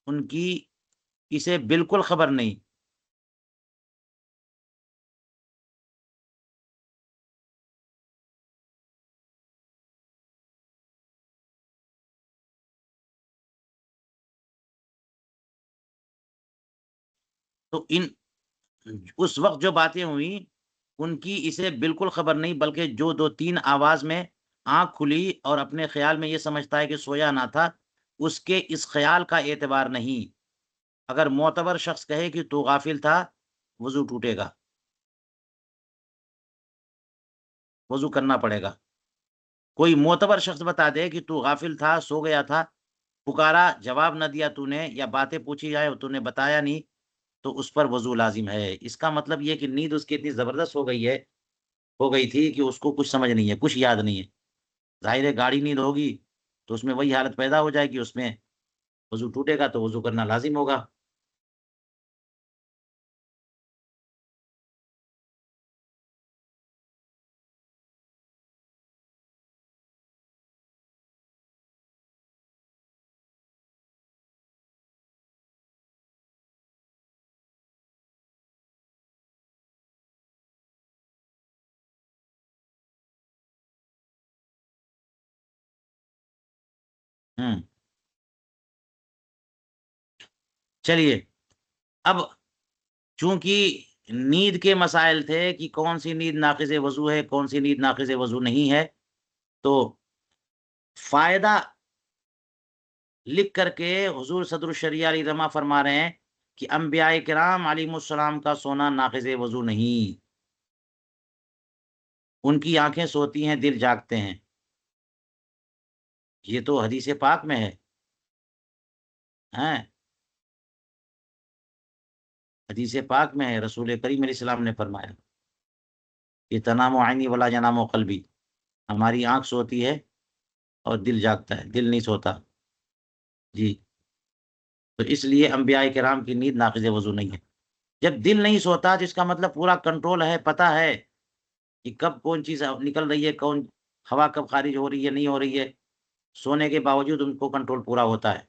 ان کی اسے بالکل خبر نہیں۔ تو اس وقت جو باتیں ہوئیں ان کی اسے بالکل خبر نہیں، بلکہ جو دو تین آواز میں آنکھ کھلی اور اپنے خیال میں یہ سمجھتا ہے کہ سویا نہ تھا، اس کے اس خیال کا اعتبار نہیں۔ اگر معتبر شخص کہے کہ تو غافل تھا، وضو ٹوٹے گا، وضو کرنا پڑے گا۔ کوئی معتبر شخص بتا دے کہ تو غافل تھا، سو گیا تھا، پکارا جواب نہ دیا تو نے، یا باتیں پوچھی جائے اور تو نے بتایا نہیں، تو اس پر وضو لازم ہے۔ اس کا مطلب یہ کہ نیند اس کی اتنی زبردست ہو گئی تھی کہ اس کو کچھ سمجھ نہیں ہے، کچھ یاد نہیں ہے۔ ظاہر ہے گاڑی نیند ہوگی تو اس میں وہی حالت پیدا ہو جائے گی، اس میں وضو ٹوٹے گا تو وضو کرنا لازم ہوگا۔ ہوں چلیے، اب چونکہ نیند کے مسائل تھے کہ کون سی نیند ناقض وضو ہے، کون سی نیند ناقض وضو نہیں ہے، تو فائدہ لکھ کر کے حضور صدر الشریعہ علیہ رحمہ فرما رہے ہیں کہ انبیاء کرام علیہ السلام کا سونا ناقض وضو نہیں، ان کی آنکھیں سوتی ہیں، دل جاگتے ہیں۔ یہ تو حدیث پاک میں ہے، ہیں حدیث پاک میں ہے، رسول کریم علیہ السلام نے فرمایا کہ تنام عینی ولا ینام قلبی، ہماری آنکھ سوتی ہے اور دل جاگتا ہے، دل نہیں سوتا۔ جی، تو اس لیے انبیاء کرام کی نیند ناقض وضو نہیں ہے۔ جب دل نہیں سوتا تو اس کا مطلب پورا کنٹرول ہے، پتہ ہے کہ کب کون چیز نکل رہی ہے، کون ہوا کب خارج ہو رہی ہے، نہیں ہو رہی ہے، سونے کے باوجود ان کو کنٹرول پورا ہوتا ہے۔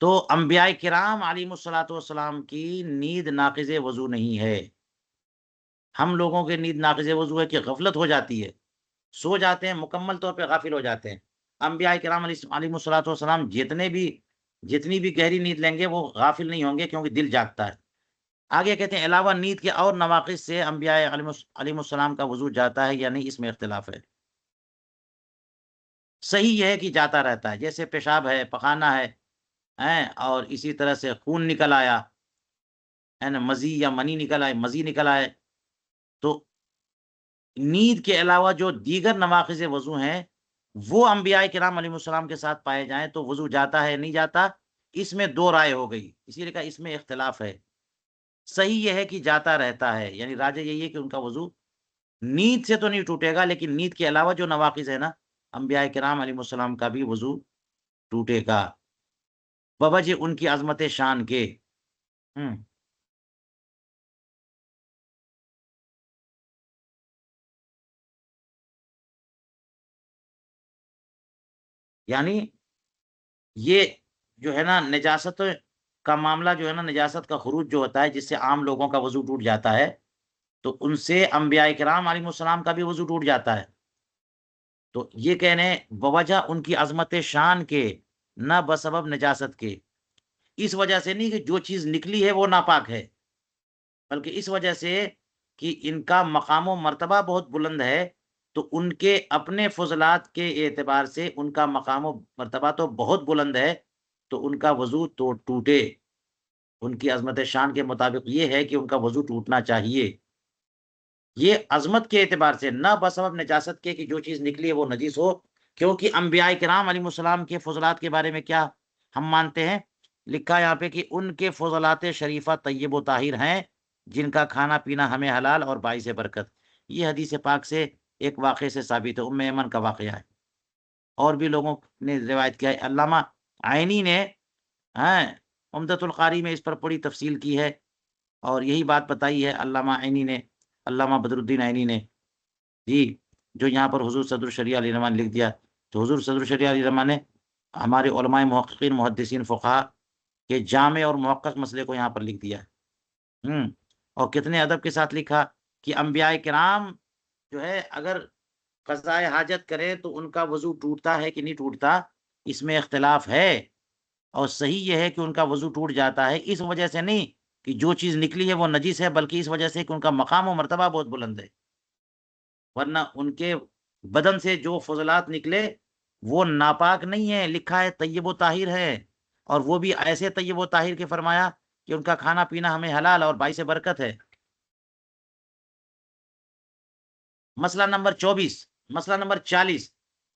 تو انبیاء کرام علیہ الصلوۃ والسلام کی نیند ناقض وضو نہیں ہے۔ ہم لوگوں کی نیند ناقض وضو ہے کہ غفلت ہو جاتی ہے، سو جاتے ہیں، مکمل طور پہ غافل ہو جاتے ہیں۔ انبیاء کرام علیہ الصلوۃ والسلام جتنی بھی گہری نیند لیں گے وہ غافل نہیں ہوں گے، کیونکہ دل جاگتا ہے۔ آگے کہتے ہیں علاوہ نیند کے اور نواقص سے انبیاء علیہ السلام کا وضو جاتا ہے یا نہیں، اس میں اختلاف ہے۔ صحیح یہ ہے کہ جاتا رہتا ہے، جیسے پیشاب ہے، پخانہ ہے، اور اسی طرح سے خون نکل آیا ہے نا، مزی یا منی نکل آئے، مزی نکل آئے، تو نیند کے علاوہ جو دیگر نواقض وضو ہیں وہ انبیاء کرام علیہ السلام کے ساتھ پائے جائیں تو وضو جاتا ہے نہیں جاتا، اس میں دو رائے ہو گئی، اسی لیے کہا اس میں اختلاف ہے۔ صحیح یہ ہے کہ جاتا رہتا ہے، یعنی راجہ یہی ہے کہ ان کا وضو نیند سے تو نہیں ٹوٹے گا، لیکن نیند کے علاوہ جو نواقض ہے نا، انبیاء کرام علیہ السلام کا بھی وضو ٹوٹے گا، بوجہ ان کی عظمت شان کے۔ ہوں یعنی یہ جو ہے نا نجاست کا معاملہ، جو ہے نا نجاست کا خروج جو ہوتا ہے جس سے عام لوگوں کا وضو ٹوٹ جاتا ہے، تو ان سے انبیاء کرام علیہ السلام کا بھی وضو ٹوٹ جاتا ہے۔ تو یہ کہنے بوجہ ان کی عظمت شان کے، نہ بسبب نجاست کے، اس وجہ سے نہیں کہ جو چیز نکلی ہے وہ ناپاک ہے، بلکہ اس وجہ سے کہ ان کا مقام و مرتبہ بہت بلند ہے، تو ان کے اپنے فضلات کے اعتبار سے ان کا مقام و مرتبہ تو بہت بلند ہے، تو ان کا وضو تو ٹوٹے، ان کی عظمت شان کے مطابق یہ ہے کہ ان کا وضو ٹوٹنا چاہیے، یہ عظمت کے اعتبار سے، نہ بسبب نجاست کے کہ جو چیز نکلی ہے وہ نجیس ہو، کیونکہ انبیاء کرام علیہ السلام کے فضلات کے بارے میں کیا ہم مانتے ہیں؟ لکھا یہاں پہ کہ ان کے فضلات شریفہ طیب و طاہر ہیں، جن کا کھانا پینا ہمیں حلال اور باعث برکت۔ یہ حدیث پاک سے ایک واقعے سے ثابت ہے، ایمن کا واقعہ ہے، اور بھی لوگوں نے روایت کیا ہے۔ علامہ عینی نے، ہاں، عمدۃ القاری میں اس پر بڑی تفصیل کی ہے، اور یہی بات بتائی ہے علامہ عینی نے، علامہ بدر الدین عینی نے، جی، جو یہاں پر حضور صدر الشریعہ علیہ الرحمٰ نے لکھ دیا. تو حضور صدر الشریعہ علیہ الرحمٰ نے ہمارے علماء محققین محدثین فقہا کے جامع اور محقق مسئلے کو یہاں پر لکھ دیا. اور کتنے ادب کے ساتھ لکھا کہ انبیاء کرام جو ہے اگر قضاء حاجت کرے تو ان کا وضو ٹوٹتا ہے کہ نہیں ٹوٹتا، اس میں اختلاف ہے، اور صحیح یہ ہے کہ ان کا وضو ٹوٹ جاتا ہے، اس وجہ سے نہیں کہ جو چیز نکلی ہے وہ نجس ہے، بلکہ اس وجہ سے کہ ان کا مقام و مرتبہ بہت بلند ہے، ورنہ ان کے بدن سے جو فضلات نکلے وہ ناپاک نہیں ہے، لکھا ہے طیب و طاہر ہے، اور وہ بھی ایسے طیب و طاہر کے فرمایا کہ ان کا کھانا پینا ہمیں حلال اور باعث برکت ہے. مسئلہ نمبر 24، مسئلہ نمبر 40،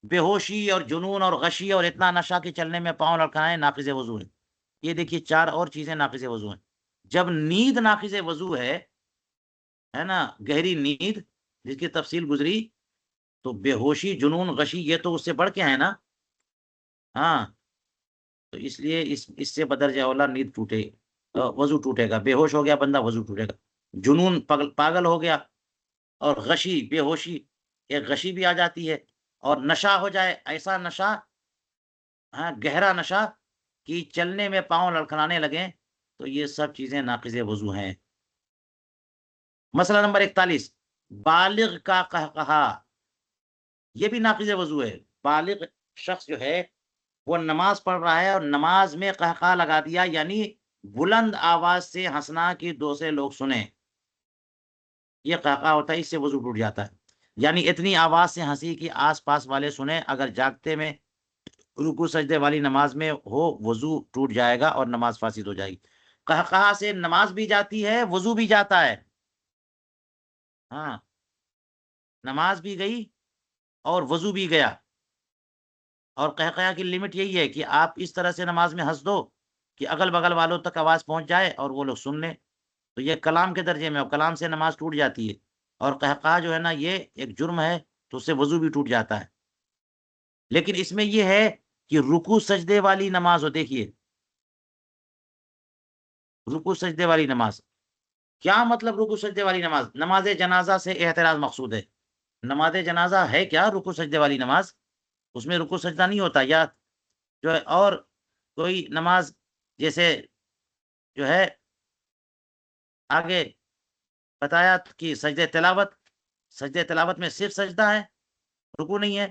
بے ہوشی اور جنون اور غشی اور اتنا نشہ کے چلنے میں پاؤں لڑکھائیں ناقض وضو ہے. یہ دیکھیے 4 اور چیزیں ناقض وضو ہیں. جب نیند ناقض وضو ہے نا، گہری نیند جس کی تفصیل گزری، تو بے ہوشی جنون غشی یہ تو اس سے بڑھ کے ہیں نا. ہاں، تو اس لیے اس سے بدرجہ اولا نیند ٹوٹے، وضو ٹوٹے گا. بے ہوش ہو گیا بندہ، وضو ٹوٹے گا. جنون پاگل ہو گیا، اور غشی بے ہوشی، ایک غشی بھی آ جاتی ہے، اور نشہ ہو جائے، ایسا نشہ، ہاں، گہرا نشہ کہ چلنے میں پاؤں لڑکھڑانے لگیں، تو یہ سب چیزیں ناقض وضو ہیں. مسئلہ نمبر 41، بالغ کا قہقہا، یہ بھی ناقض وضو ہے. بالغ شخص جو ہے وہ نماز پڑھ رہا ہے اور نماز میں قہقہا لگا دیا، یعنی بلند آواز سے ہنسنا کہ دوسرے لوگ سنیں، یہ قہقہا ہوتا ہے، اس سے وضو ٹوٹ جاتا ہے. یعنی اتنی آواز سے ہنسی کہ آس پاس والے سنیں، اگر جاگتے میں رکوع سجدے والی نماز میں ہو، وضو ٹوٹ جائے گا اور نماز فاسد ہو جائے گی. قہقہا سے نماز بھی جاتی ہے، وضو بھی جاتا ہے. ہاں، نماز بھی گئی اور وضو بھی گیا. اور قہقہا کی لمٹ یہی ہے کہ آپ اس طرح سے نماز میں ہنس دو کہ اگل بغل والوں تک آواز پہنچ جائے اور وہ لوگ سن لیں، تو یہ کلام کے درجے میں، اور کلام سے نماز ٹوٹ جاتی ہے. اور قہقہا جو ہے نا، یہ ایک جرم ہے، تو اس سے وضو بھی ٹوٹ جاتا ہے. لیکن اس میں یہ ہے کہ رکوع سجدے والی نماز ہو. دیکھیے، رکوع سجدے والی نماز، کیا مطلب رکوع سجدے والی نماز؟ نماز جنازہ سے احتراز مقصود ہے. نماز جنازہ ہے کیا رکوع سجدے والی نماز؟ اس میں رکوع سجدہ نہیں ہوتا. یا جو ہے اور کوئی نماز جیسے جو ہے آگے بتایا کہ سجدے تلاوت میں صرف سجدہ ہے، رکوع نہیں ہے.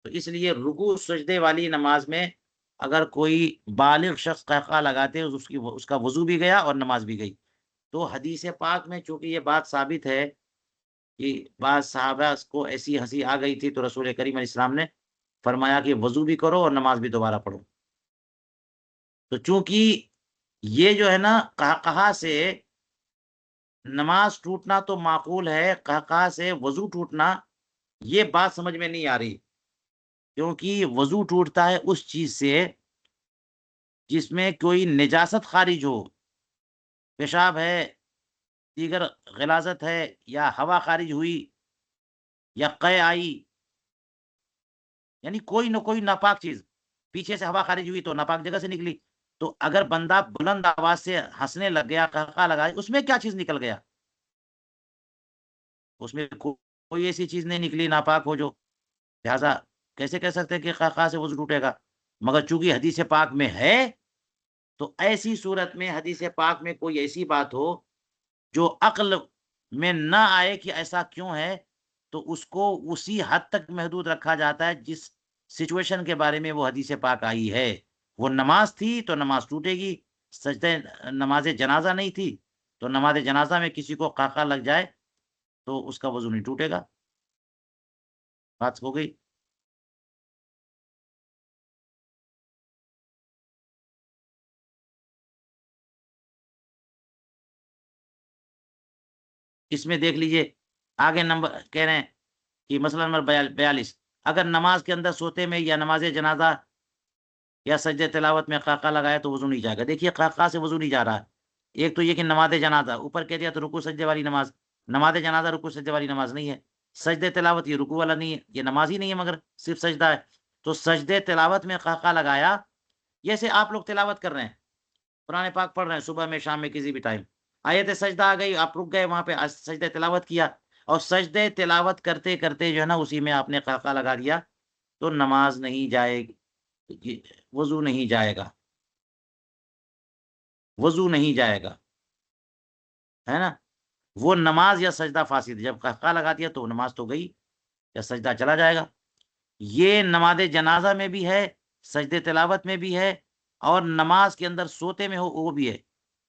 تو اس لیے رکوع سجدے والی نماز میں اگر کوئی بالغ شخص قہقہا لگاتے اس کا وضو بھی گیا اور نماز بھی گئی. تو حدیث پاک میں چونکہ یہ بات ثابت ہے کہ بعض صحابہ کو ایسی ہنسی آ گئی تھی، تو رسول کریم علیہ السلام نے فرمایا کہ وضو بھی کرو اور نماز بھی دوبارہ پڑھو. تو چونکہ یہ جو ہے نا، قہقہا سے نماز ٹوٹنا تو معقول ہے، قہقہا سے وضو ٹوٹنا یہ بات سمجھ میں نہیں آ رہی. کیونکہ وضو ٹوٹتا ہے اس چیز سے جس میں کوئی نجاست خارج ہو، پیشاب ہے، دیگر غلاظت ہے، یا ہوا خارج ہوئی، یا قے آئی، یعنی کوئی نہ کوئی ناپاک چیز، پیچھے سے ہوا خارج ہوئی تو ناپاک جگہ سے نکلی. تو اگر بندہ بلند آواز سے ہنسنے لگ گیا، قہقہا لگائے، اس میں کیا چیز نکل گیا؟ اس میں کوئی ایسی چیز نہیں نکلی ناپاک ہو جو، لہذا کیسے کہہ سکتے کہ قہقہا سے وضو ٹوٹے گا؟ مگر چونکہ حدیث پاک میں ہے، تو ایسی صورت میں حدیث پاک میں کوئی ایسی بات ہو جو عقل میں نہ آئے کہ ایسا کیوں ہے، تو اس کو اسی حد تک محدود رکھا جاتا ہے جس سچویشن کے بارے میں وہ حدیث پاک آئی ہے. وہ نماز تھی تو نماز ٹوٹے گی، سجدے نماز جنازہ نہیں تھی تو نماز جنازہ میں کسی کو قہقہا لگ جائے تو اس کا وضو نہیں ٹوٹے گا. بات ہو گئی. اس میں دیکھ لیجئے آگے نمبر کہہ رہے ہیں کہ مسئلہ نمبر 42، اگر نماز کے اندر سوتے میں یا نماز جنازہ یا سجدے تلاوت میں قہقہا لگائے تو وضو نہیں جائے گا. دیکھیے قہقہا سے وضو نہیں جا رہا ہے. ایک تو یہ کہ نماز جنازہ اوپر کہہ دیا تو رکوع سجدے والی نماز، نماز جنازہ رکوع سجدے والی نماز نہیں ہے. سجدے تلاوت یہ رکوع والا نہیں ہے، یہ نماز ہی نہیں ہے، مگر صرف سجدہ ہے. تو سجدے تلاوت میں قہقہا لگایا جیسے آپ لوگ تلاوت کر رہے ہیں، قرآن پاک پڑھ رہے ہیں صبح میں شام میں کسی بھی ٹائم، آیت سجدہ آ گئی، آپ رک گئے وہاں پہ، سجدہ تلاوت کیا، اور سجدے تلاوت کرتے کرتے جو ہے نا اسی میں آپ نے قہقہ لگا دیا، تو نماز نہیں جائے گی، وضو نہیں جائے گا، وضو نہیں جائے گا، ہے نا، وہ نماز یا سجدہ فاسد، جب قہقہ لگا دیا تو نماز تو گئی یا سجدہ چلا جائے گا۔ یہ نماز جنازہ میں بھی ہے، سجدے تلاوت میں بھی ہے، اور نماز کے اندر سوتے میں ہو وہ بھی ہے۔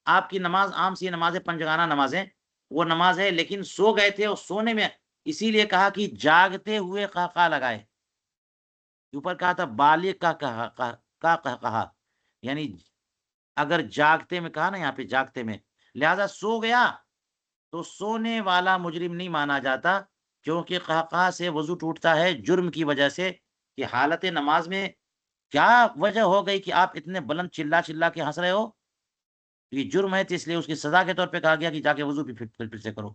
آپ کی نماز عام سی نماز ہے، پنجگانہ نمازیں، وہ نماز ہے، لیکن سو گئے تھے اور سونے میں، اسی لیے کہا کہ جاگتے ہوئے قہقہ لگائے، اوپر کہا تھا بالغ کا کہا، یعنی اگر جاگتے میں کہا نا، یہاں پہ جاگتے میں، لہذا سو گیا تو سونے والا مجرم نہیں مانا جاتا، کیونکہ قہقہ سے وضو ٹوٹتا ہے جرم کی وجہ سے، کہ حالت نماز میں کیا وجہ ہو گئی کہ آپ اتنے بلند چلا چلا کے ہنس رہے ہو، یہ جرم ہے، تو اس لیے اس کی سزا کے طور پہ کہا گیا کہ جا کے وضو بھی پھر سے کرو۔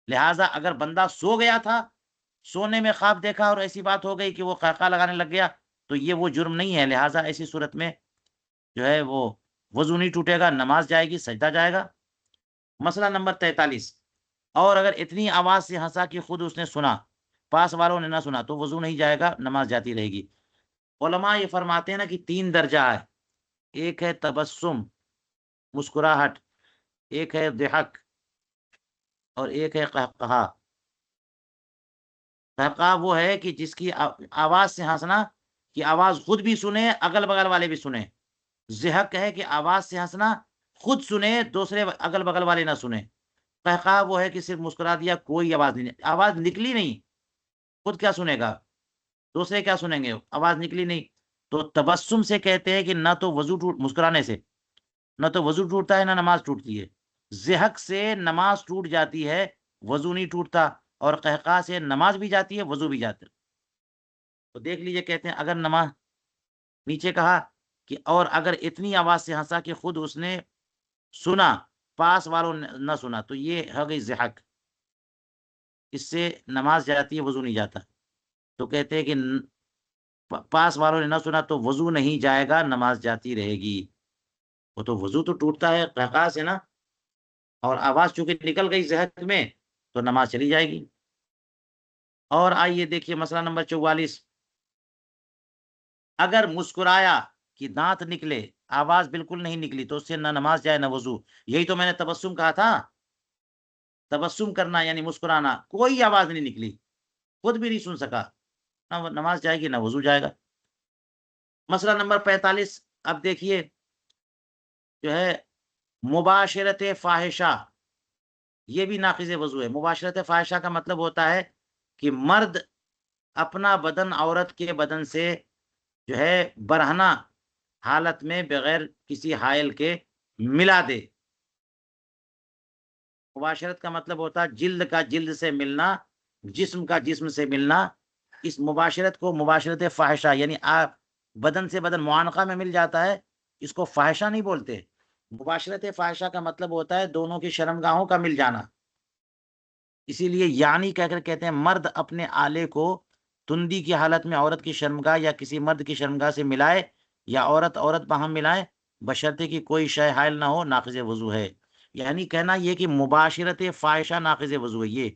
لہٰذا اگر بندہ سو گیا تھا، سونے میں خواب دیکھا اور ایسی بات ہو گئی کہ وہ قہقہ لگانے لگ گیا، تو یہ وہ جرم نہیں ہے، لہٰذا ایسی صورت میں جو ہے وہ وضو نہیں ٹوٹے گا، نماز جائے گی، سجدہ جائے گا۔ مسئلہ نمبر 43، اور اگر اتنی آواز سے ہنسا کہ خود اس نے سنا، پاس والوں نے نہ سنا، تو وضو نہیں جائے گا، نماز جاتی رہے گی۔ علماء یہ فرماتے ہیں نا کہ 3 درجہ ہے، ایک ہے تبسم، مسکراہٹ، ایک ہے ضحک، اور ایک ہے قہقہا۔ قہقہا وہ ہے کہ جس کی آواز سے ہنسنا کہ آواز خود بھی سنے، اگل بغل والے بھی سنے۔ ضحک ہے کہ آواز سے ہنسنا خود سنے، دوسرے اگل بغل والے نہ سنے۔ قہقہا وہ ہے کہ صرف مسکرا دیا، کوئی آواز نہیں، آواز نکلی نہیں، خود کیا سنے گا، دوسرے کیا سنیں گے، آواز نکلی نہیں۔ تو تبسم سے کہتے ہیں کہ نہ تو وضو مسکرانے سے نہ تو وضو ٹوٹتا ہے نہ نماز ٹوٹتی ہے۔ ضحک سے نماز ٹوٹ جاتی ہے، وضو نہیں ٹوٹتا، اور قہقہا سے نماز بھی جاتی ہے، وضو بھی جاتا ہے۔ تو دیکھ لیجئے، کہتے ہیں اگر نماز، نیچے کہا کہ اور اگر اتنی آواز سے ہنسا کہ خود اس نے سنا، پاس والوں نے نہ سنا، تو یہ ہو گئی ضحک، اس سے نماز جاتی ہے، وضو نہیں جاتا۔ تو کہتے ہیں کہ پاس والوں نے نہ سنا تو وضو نہیں جائے گا، نماز جاتی رہے گی۔ وہ تو وضو تو ٹوٹتا ہے قہقہا سے نا، اور آواز چونکہ نکل گئی ضحک میں، تو نماز چلی جائے گی۔ اور آئیے دیکھیے مسئلہ نمبر 44، اگر مسکرایا کہ دانت نکلے، آواز بالکل نہیں نکلی، تو اس سے نہ نماز جائے نہ وضو۔ یہی تو میں نے تبسم کہا تھا، تبسم کرنا یعنی مسکرانا، کوئی آواز نہیں نکلی، خود بھی نہیں سن سکا، نہ نماز جائے گی نہ وضو جائے گا۔ مسئلہ نمبر 45، اب دیکھیے جو ہے مباشرت فاحشہ، یہ بھی ناقض وضو ہے۔ مباشرت فاحشہ کا مطلب ہوتا ہے کہ مرد اپنا بدن عورت کے بدن سے جو ہے برہنہ حالت میں بغیر کسی حائل کے ملا دے۔ مباشرت کا مطلب ہوتا ہے جلد کا جلد سے ملنا، جسم کا جسم سے ملنا۔ اس مباشرت کو مباشرت فاحشہ، یعنی آپ بدن سے بدن معانقہ میں مل جاتا ہے، اس کو فاحشہ نہیں بولتے۔ مباشرت فاحشہ کا مطلب ہوتا ہے دونوں کی شرمگاہوں کا مل جانا۔ اسی لیے یعنی کہہ کر کہتے ہیں مرد اپنے آلے کو تندی کی حالت میں عورت کی شرمگاہ یا کسی مرد کی شرمگاہ سے ملائے، یا عورت باہم ملائے، بشرطے کہ کوئی شے حائل نہ ہو، ناقض وضو ہے۔ یعنی کہنا یہ کہ مباشرت فاحشہ ناقض وضو ہے، یہ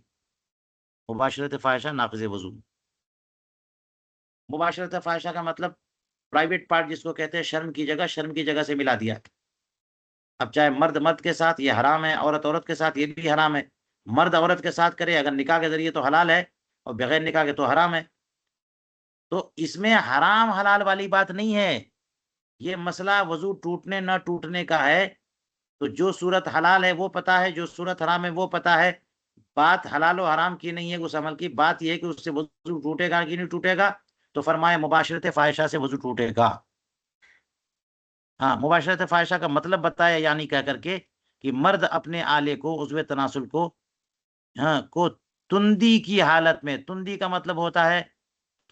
مباشرت فاحشہ ناقض وضو۔ مباشرت فاحشہ کا مطلب پرائیویٹ پارٹ جس کو کہتے ہیں، شرم کی جگہ سے ملا دیا۔ اب چاہے مرد مرد کے ساتھ یہ حرام ہے، عورت کے ساتھ یہ بھی حرام ہے۔ مرد عورت کے ساتھ کرے اگر نکاح کے ذریعے تو حلال ہے، اور بغیر نکاح کے تو حرام ہے۔ تو اس میں حرام حلال والی بات نہیں ہے، یہ مسئلہ وضو ٹوٹنے نہ ٹوٹنے کا ہے۔ تو جو صورت حلال ہے وہ پتا ہے، جو صورت حرام ہے وہ پتا ہے۔ بات حلال و حرام کی نہیں ہے اس عمل کی، بات یہ ہے کہ اس سے وضو ٹوٹے گا کہ نہیں ٹوٹے گا۔ تو فرمایا مباشرت فاحشہ سے وضو ٹوٹے گا۔ ہاں، مباشرت فاحشہ کا مطلب بتایا، یعنی کہہ کر کے کہ مرد اپنے آلے کو، عضو تناسل کو، کو تندی کی حالت میں، تندی کا مطلب ہوتا ہے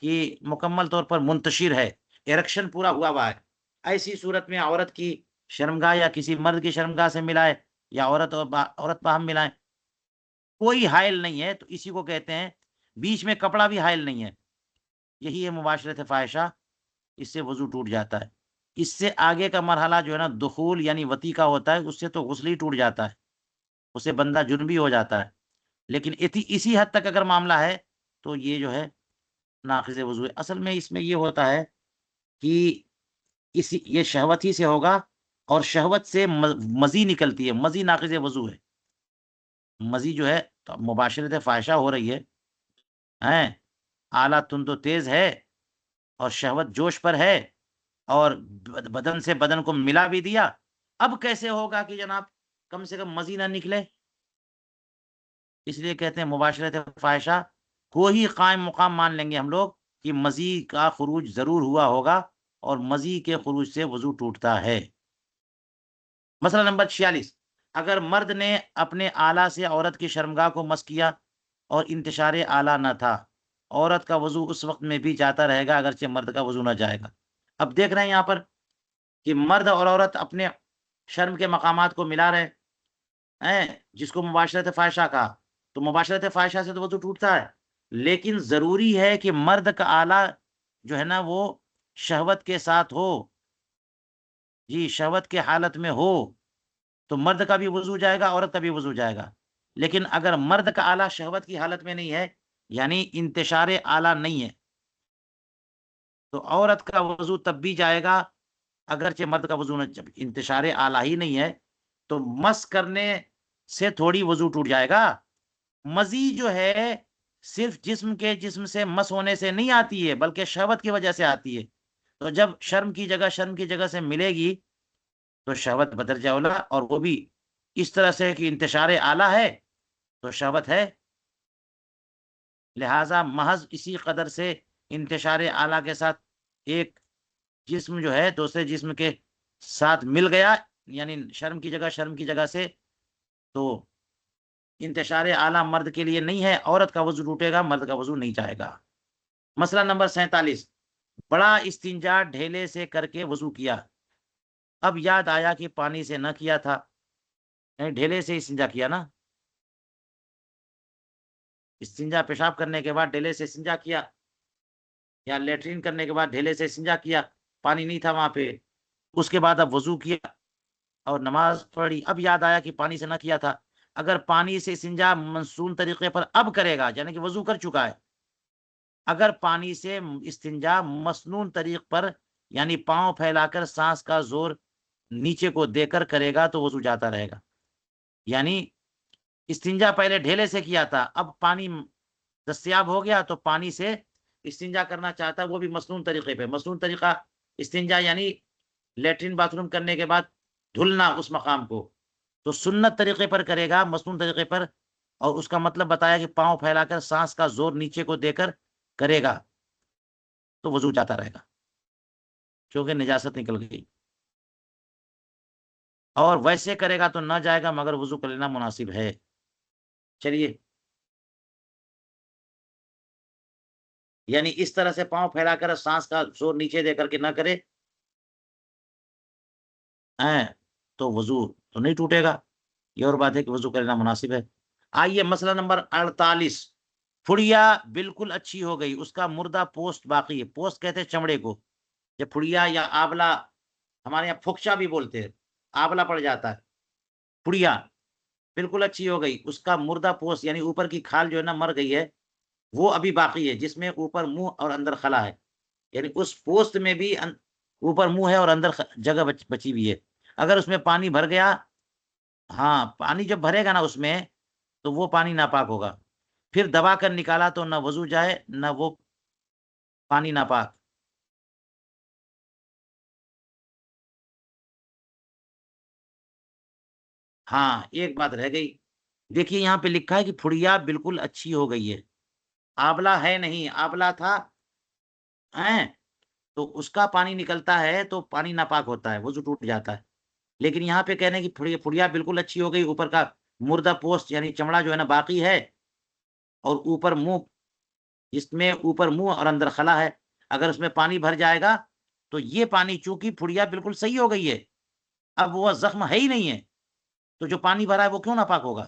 کہ مکمل طور پر منتشر ہے، ایرکشن پورا ہوا ہے، ایسی صورت میں عورت کی شرمگاہ یا کسی مرد کی شرمگاہ سے ملائے، یا عورت باہم ملائے، کوئی حائل نہیں ہے، تو اسی کو کہتے ہیں بیچ میں کپڑا بھی حائل نہیں ہے، یہی ہے مباشرت فاحشہ، اس سے وضو ٹوٹ جاتا ہے۔ اس سے آگے کا مرحلہ جو ہے نا دخول یعنی وطی کا ہوتا ہے، اس سے تو غسل ہی ٹوٹ جاتا ہے، اسے بندہ جنبی ہو جاتا ہے. لیکن اسی حد تک اگر معاملہ ہے تو یہ جو ہے ناقض وضو ہے. اصل میں اس میں یہ ہوتا ہے کہ یہ شہوت ہی سے ہوگا، اور شہوت سے مزی نکلتی ہے، مزی ناقض وضو ہے. مزی جو ہے تو مباشرت فاحشہ ہو رہی ہے، اعلیٰ تند و تیز ہے، اور شہوت جوش پر ہے، اور بدن سے بدن کو ملا بھی دیا. اب کیسے ہوگا کہ جناب کم سے کم مزی نہ نکلے؟ اس لیے کہتے ہیں مباشرت فاحشہ کو ہی قائم مقام مان لیں گے ہم لوگ کہ مزی کا خروج ضرور ہوا ہوگا، اور مزی کے خروج سے وضو ٹوٹتا ہے. مسئلہ نمبر 46، اگر مرد نے اپنے آلہ سے عورت کی شرمگاہ کو مس کیا اور انتشار آلہ نہ تھا، عورت کا وضو اس وقت میں بھی جاتا رہے گا اگرچہ مرد کا وضو نہ جائے گا. اب دیکھ رہے ہیں یہاں پر کہ مرد اور عورت اپنے شرم کے مقامات کو ملا رہے ہیں، جس کو مباشرت فاحشہ کہا. تو مباشرت فاحشہ سے تو وضو ٹوٹتا ہے، لیکن ضروری ہے کہ مرد کا آلہ جو ہے نا وہ شہوت کے ساتھ ہو، جی شہوت کے حالت میں ہو، تو مرد کا بھی وضو جائے گا، عورت کا بھی وضو جائے گا. لیکن اگر مرد کا آلہ شہوت کی حالت میں نہیں ہے، یعنی انتشار آلہ نہیں ہے، تو عورت کا وضو تب بھی جائے گا اگرچہ مرد کا وضو نہ. جب انتشار آلہ ہی نہیں ہے تو مس کرنے سے تھوڑی وضو ٹوٹ جائے گا. مزی جو ہے صرف جسم سے مس ہونے سے نہیں آتی ہے، بلکہ شہوت کی وجہ سے آتی ہے. تو جب شرم کی جگہ سے ملے گی تو شہوت بدرجہ اولا، اور وہ بھی اس طرح سے کہ انتشار آلہ ہے تو شہوت ہے. لہذا محض اسی قدر سے انتشار آلہ کے ساتھ ایک جسم جو ہے دوسرے جسم کے ساتھ مل گیا، یعنی شرم کی جگہ سے، تو انتشار آلہ مرد کے لیے نہیں ہے، عورت کا وضو ٹوٹے گا، مرد کا وضو نہیں جائے گا. مسئلہ نمبر 47، بڑا استنجا ڈھیلے سے کر کے وضو کیا، اب یاد آیا کہ پانی سے نہ کیا تھا، یعنی ڈھیلے سے استنجا کیا نا، استنجا پیشاب کرنے کے بعد ڈھیلے سے استنجا کیا، یا لیٹرین کرنے کے بعد ڈھیلے سے استنجا کیا، پانی نہیں تھا وہاں پہ، اس کے بعد اب وضو کیا اور نماز پڑھی، اب یاد آیا کہ پانی سے نہ کیا تھا. اگر پانی سے استنجا منسون طریقے پر اب کرے گا، یعنی کہ وضو کر چکا ہے، اگر پانی سے استنجا مسنون طریق پر یعنی پاؤں پھیلا کر سانس کا زور نیچے کو دے کر کرے گا تو وضو جاتا رہے گا. یعنی استنجا پہلے ڈھیلے سے کیا تھا، اب پانی دستیاب ہو گیا تو پانی سے استنجا کرنا چاہتا ہے، وہ بھی مسنون طریقے پہ. مسنون طریقہ استنجا یعنی لیٹرین باتھ روم کرنے کے بعد دھلنا اس مقام کو، تو سنت طریقے پر کرے گا، مسنون طریقے پر، اور اس کا مطلب بتایا کہ پاؤں پھیلا کر سانس کا زور نیچے کو دے کر کرے گا تو وضو جاتا رہے گا کیونکہ نجاست نکل گئی. اور ویسے کرے گا تو نہ جائے گا مگر وضو کر لینا مناسب ہے. چلیے، یعنی اس طرح سے پاؤں پھیلا کر سانس کا زور نیچے دے کر کے نہ کرے تو وضو تو نہیں ٹوٹے گا. یہ اور بات ہے کہ وضو کرنا مناسب ہے. آئیے مسئلہ نمبر 48، پھڑیا بالکل اچھی ہو گئی، اس کا مردہ پوسٹ باقی ہے. پوسٹ کہتے ہیں چمڑے کو، جب پھڑیا یا آبلہ، ہمارے یہاں پھکچا بھی بولتے ہیں، آبلہ پڑ جاتا ہے. پھڑیا بالکل اچھی ہو گئی، اس کا مردہ پوسٹ یعنی اوپر کی کھال جو ہے نا مر گئی ہے، وہ ابھی باقی ہے، جس میں اوپر منہ اور اندر خلا ہے. یعنی اس پوسٹ میں بھی اوپر منہ ہے اور اندر جگہ بچی ہوئی ہے. اگر اس میں پانی بھر گیا، ہاں پانی جب بھرے گا نا اس میں تو وہ پانی ناپاک ہوگا. پھر دبا کر نکالا تو نہ وضو جائے نہ وہ پانی ناپاک. ہاں ایک بات رہ گئی، دیکھیے یہاں پہ لکھا ہے کہ پھڑیا بالکل اچھی ہو گئی ہے، آبلہ ہے نہیں. آبلہ تھا تو اس کا پانی نکلتا ہے تو پانی ناپاک ہوتا ہے، وضو ٹوٹ جاتا ہے. لیکن یہاں پہ کہنے کی پھڑیا بالکل اچھی ہو گئی، اوپر کا مردہ پوسٹ یعنی چمڑا جو ہے نا باقی ہے، اور اوپر منہ، جس میں اوپر منہ اور اندر خلا ہے، اگر اس میں پانی بھر جائے گا تو یہ پانی چونکہ پھڑیا بالکل صحیح ہو گئی ہے، اب وہ زخم ہے ہی نہیں ہے، تو جو پانی بھرا ہے وہ کیوں ناپاک ہوگا؟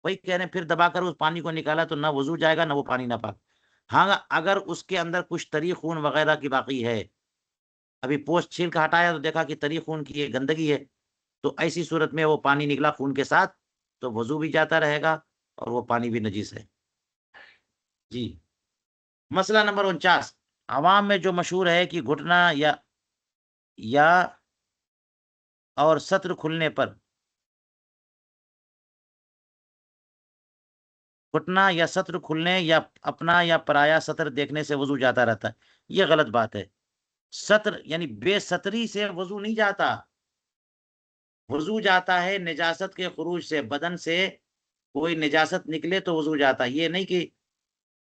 وہی کہہ رہے ہیں پھر دبا کر اس پانی کو نکالا تو نہ وضو جائے گا نہ وہ پانی ناپاک. ہاں اگر اس کے اندر کچھ طری خون وغیرہ کی باقی ہے ابھی پوسٹ چھیل کا ہٹایا تو دیکھا کہ تری خون کی یہ گندگی ہے، تو ایسی صورت میں وہ پانی نکلا خون کے ساتھ تو وضو بھی جاتا رہے گا اور وہ پانی بھی نجیس ہے۔ جی، مسئلہ نمبر 49، عوام میں جو مشہور ہے کہ گھٹنا یا اور سطر کھلنے پر، گھٹنا یا سطر کھلنے یا اپنا یا پرایا سطر دیکھنے سے وضو جاتا رہتا ہے، یہ غلط بات ہے۔ سطر یعنی بے سطری سے وضو نہیں جاتا، وضو جاتا ہے نجاست کے خروج سے، بدن سے کوئی نجاست نکلے تو وضو جاتا ہے، یہ نہیں کہ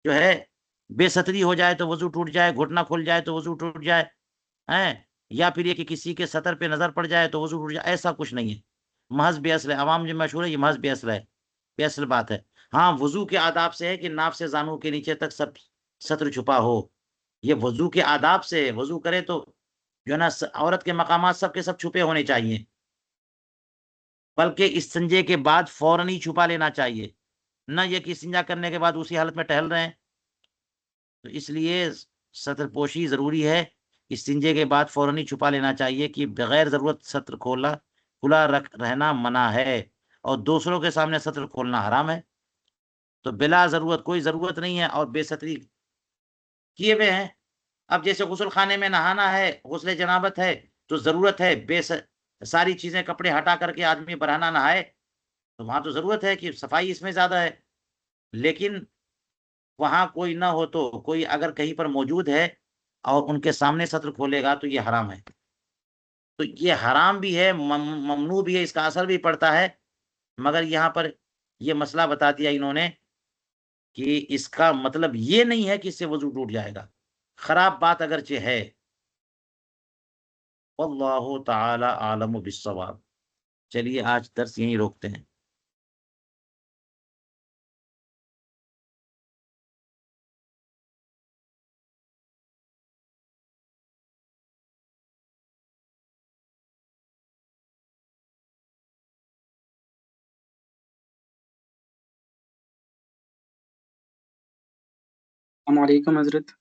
جو ہے بے سطری ہو جائے تو وضو ٹوٹ جائے، گھٹنا کھل جائے تو وضو ٹوٹ جائے، یا پھر یہ کہ کسی کے سطر پہ نظر پڑ جائے تو وضو ٹوٹ جائے، ایسا کچھ نہیں ہے، محض بے اصل ہے۔ عوام جو مشہور ہے یہ محض بے اصل ہے، بے اصل بات ہے۔ ہاں، وضو کے آداب سے ہے کہ ناف سے زانو کے نیچے تک سب سطر چھپا ہو، یہ وضو کے آداب سے، وضو کرے تو جو ہے نا عورت کے مقامات سب کے سب چھپے ہونے چاہیے، بلکہ استنجے کے بعد فوراً ہی چھپا لینا چاہیے، نہ یہ کہ استنجا کرنے کے بعد اسی حالت میں ٹہل رہے ہیں۔ تو اس لیے سطر پوشی ضروری ہے، استنجے کے بعد فوراً ہی چھپا لینا چاہیے کہ بغیر ضرورت سطر کھلا رہنا منع ہے، اور دوسروں کے سامنے سطر کھولنا حرام ہے۔ تو بلا ضرورت، کوئی ضرورت نہیں ہے اور بے سطری کیے ہوئے ہیں۔ اب جیسے غسل خانے میں نہانا ہے، غسل جنابت ہے، تو ضرورت ہے ساری چیزیں کپڑے ہٹا کر کے آدمی برہنہ نہائے، تو وہاں تو ضرورت ہے کہ صفائی اس میں زیادہ ہے، لیکن وہاں کوئی نہ ہو تو کوئی اگر کہیں پر موجود ہے اور ان کے سامنے سطر کھولے گا تو یہ حرام ہے۔ تو یہ حرام بھی ہے، ممنوع بھی ہے، اس کا اثر بھی پڑتا ہے، مگر یہاں پر یہ مسئلہ بتا دیا انہوں نے کہ اس کا مطلب یہ نہیں ہے کہ اس سے وضو ٹوٹ جائے گا، خراب بات اگرچہ ہے۔ واللہ تعالی عالم بالصواب۔ چلیے آج درس یہیں روکتے ہیں۔ السلام علیکم حضرت۔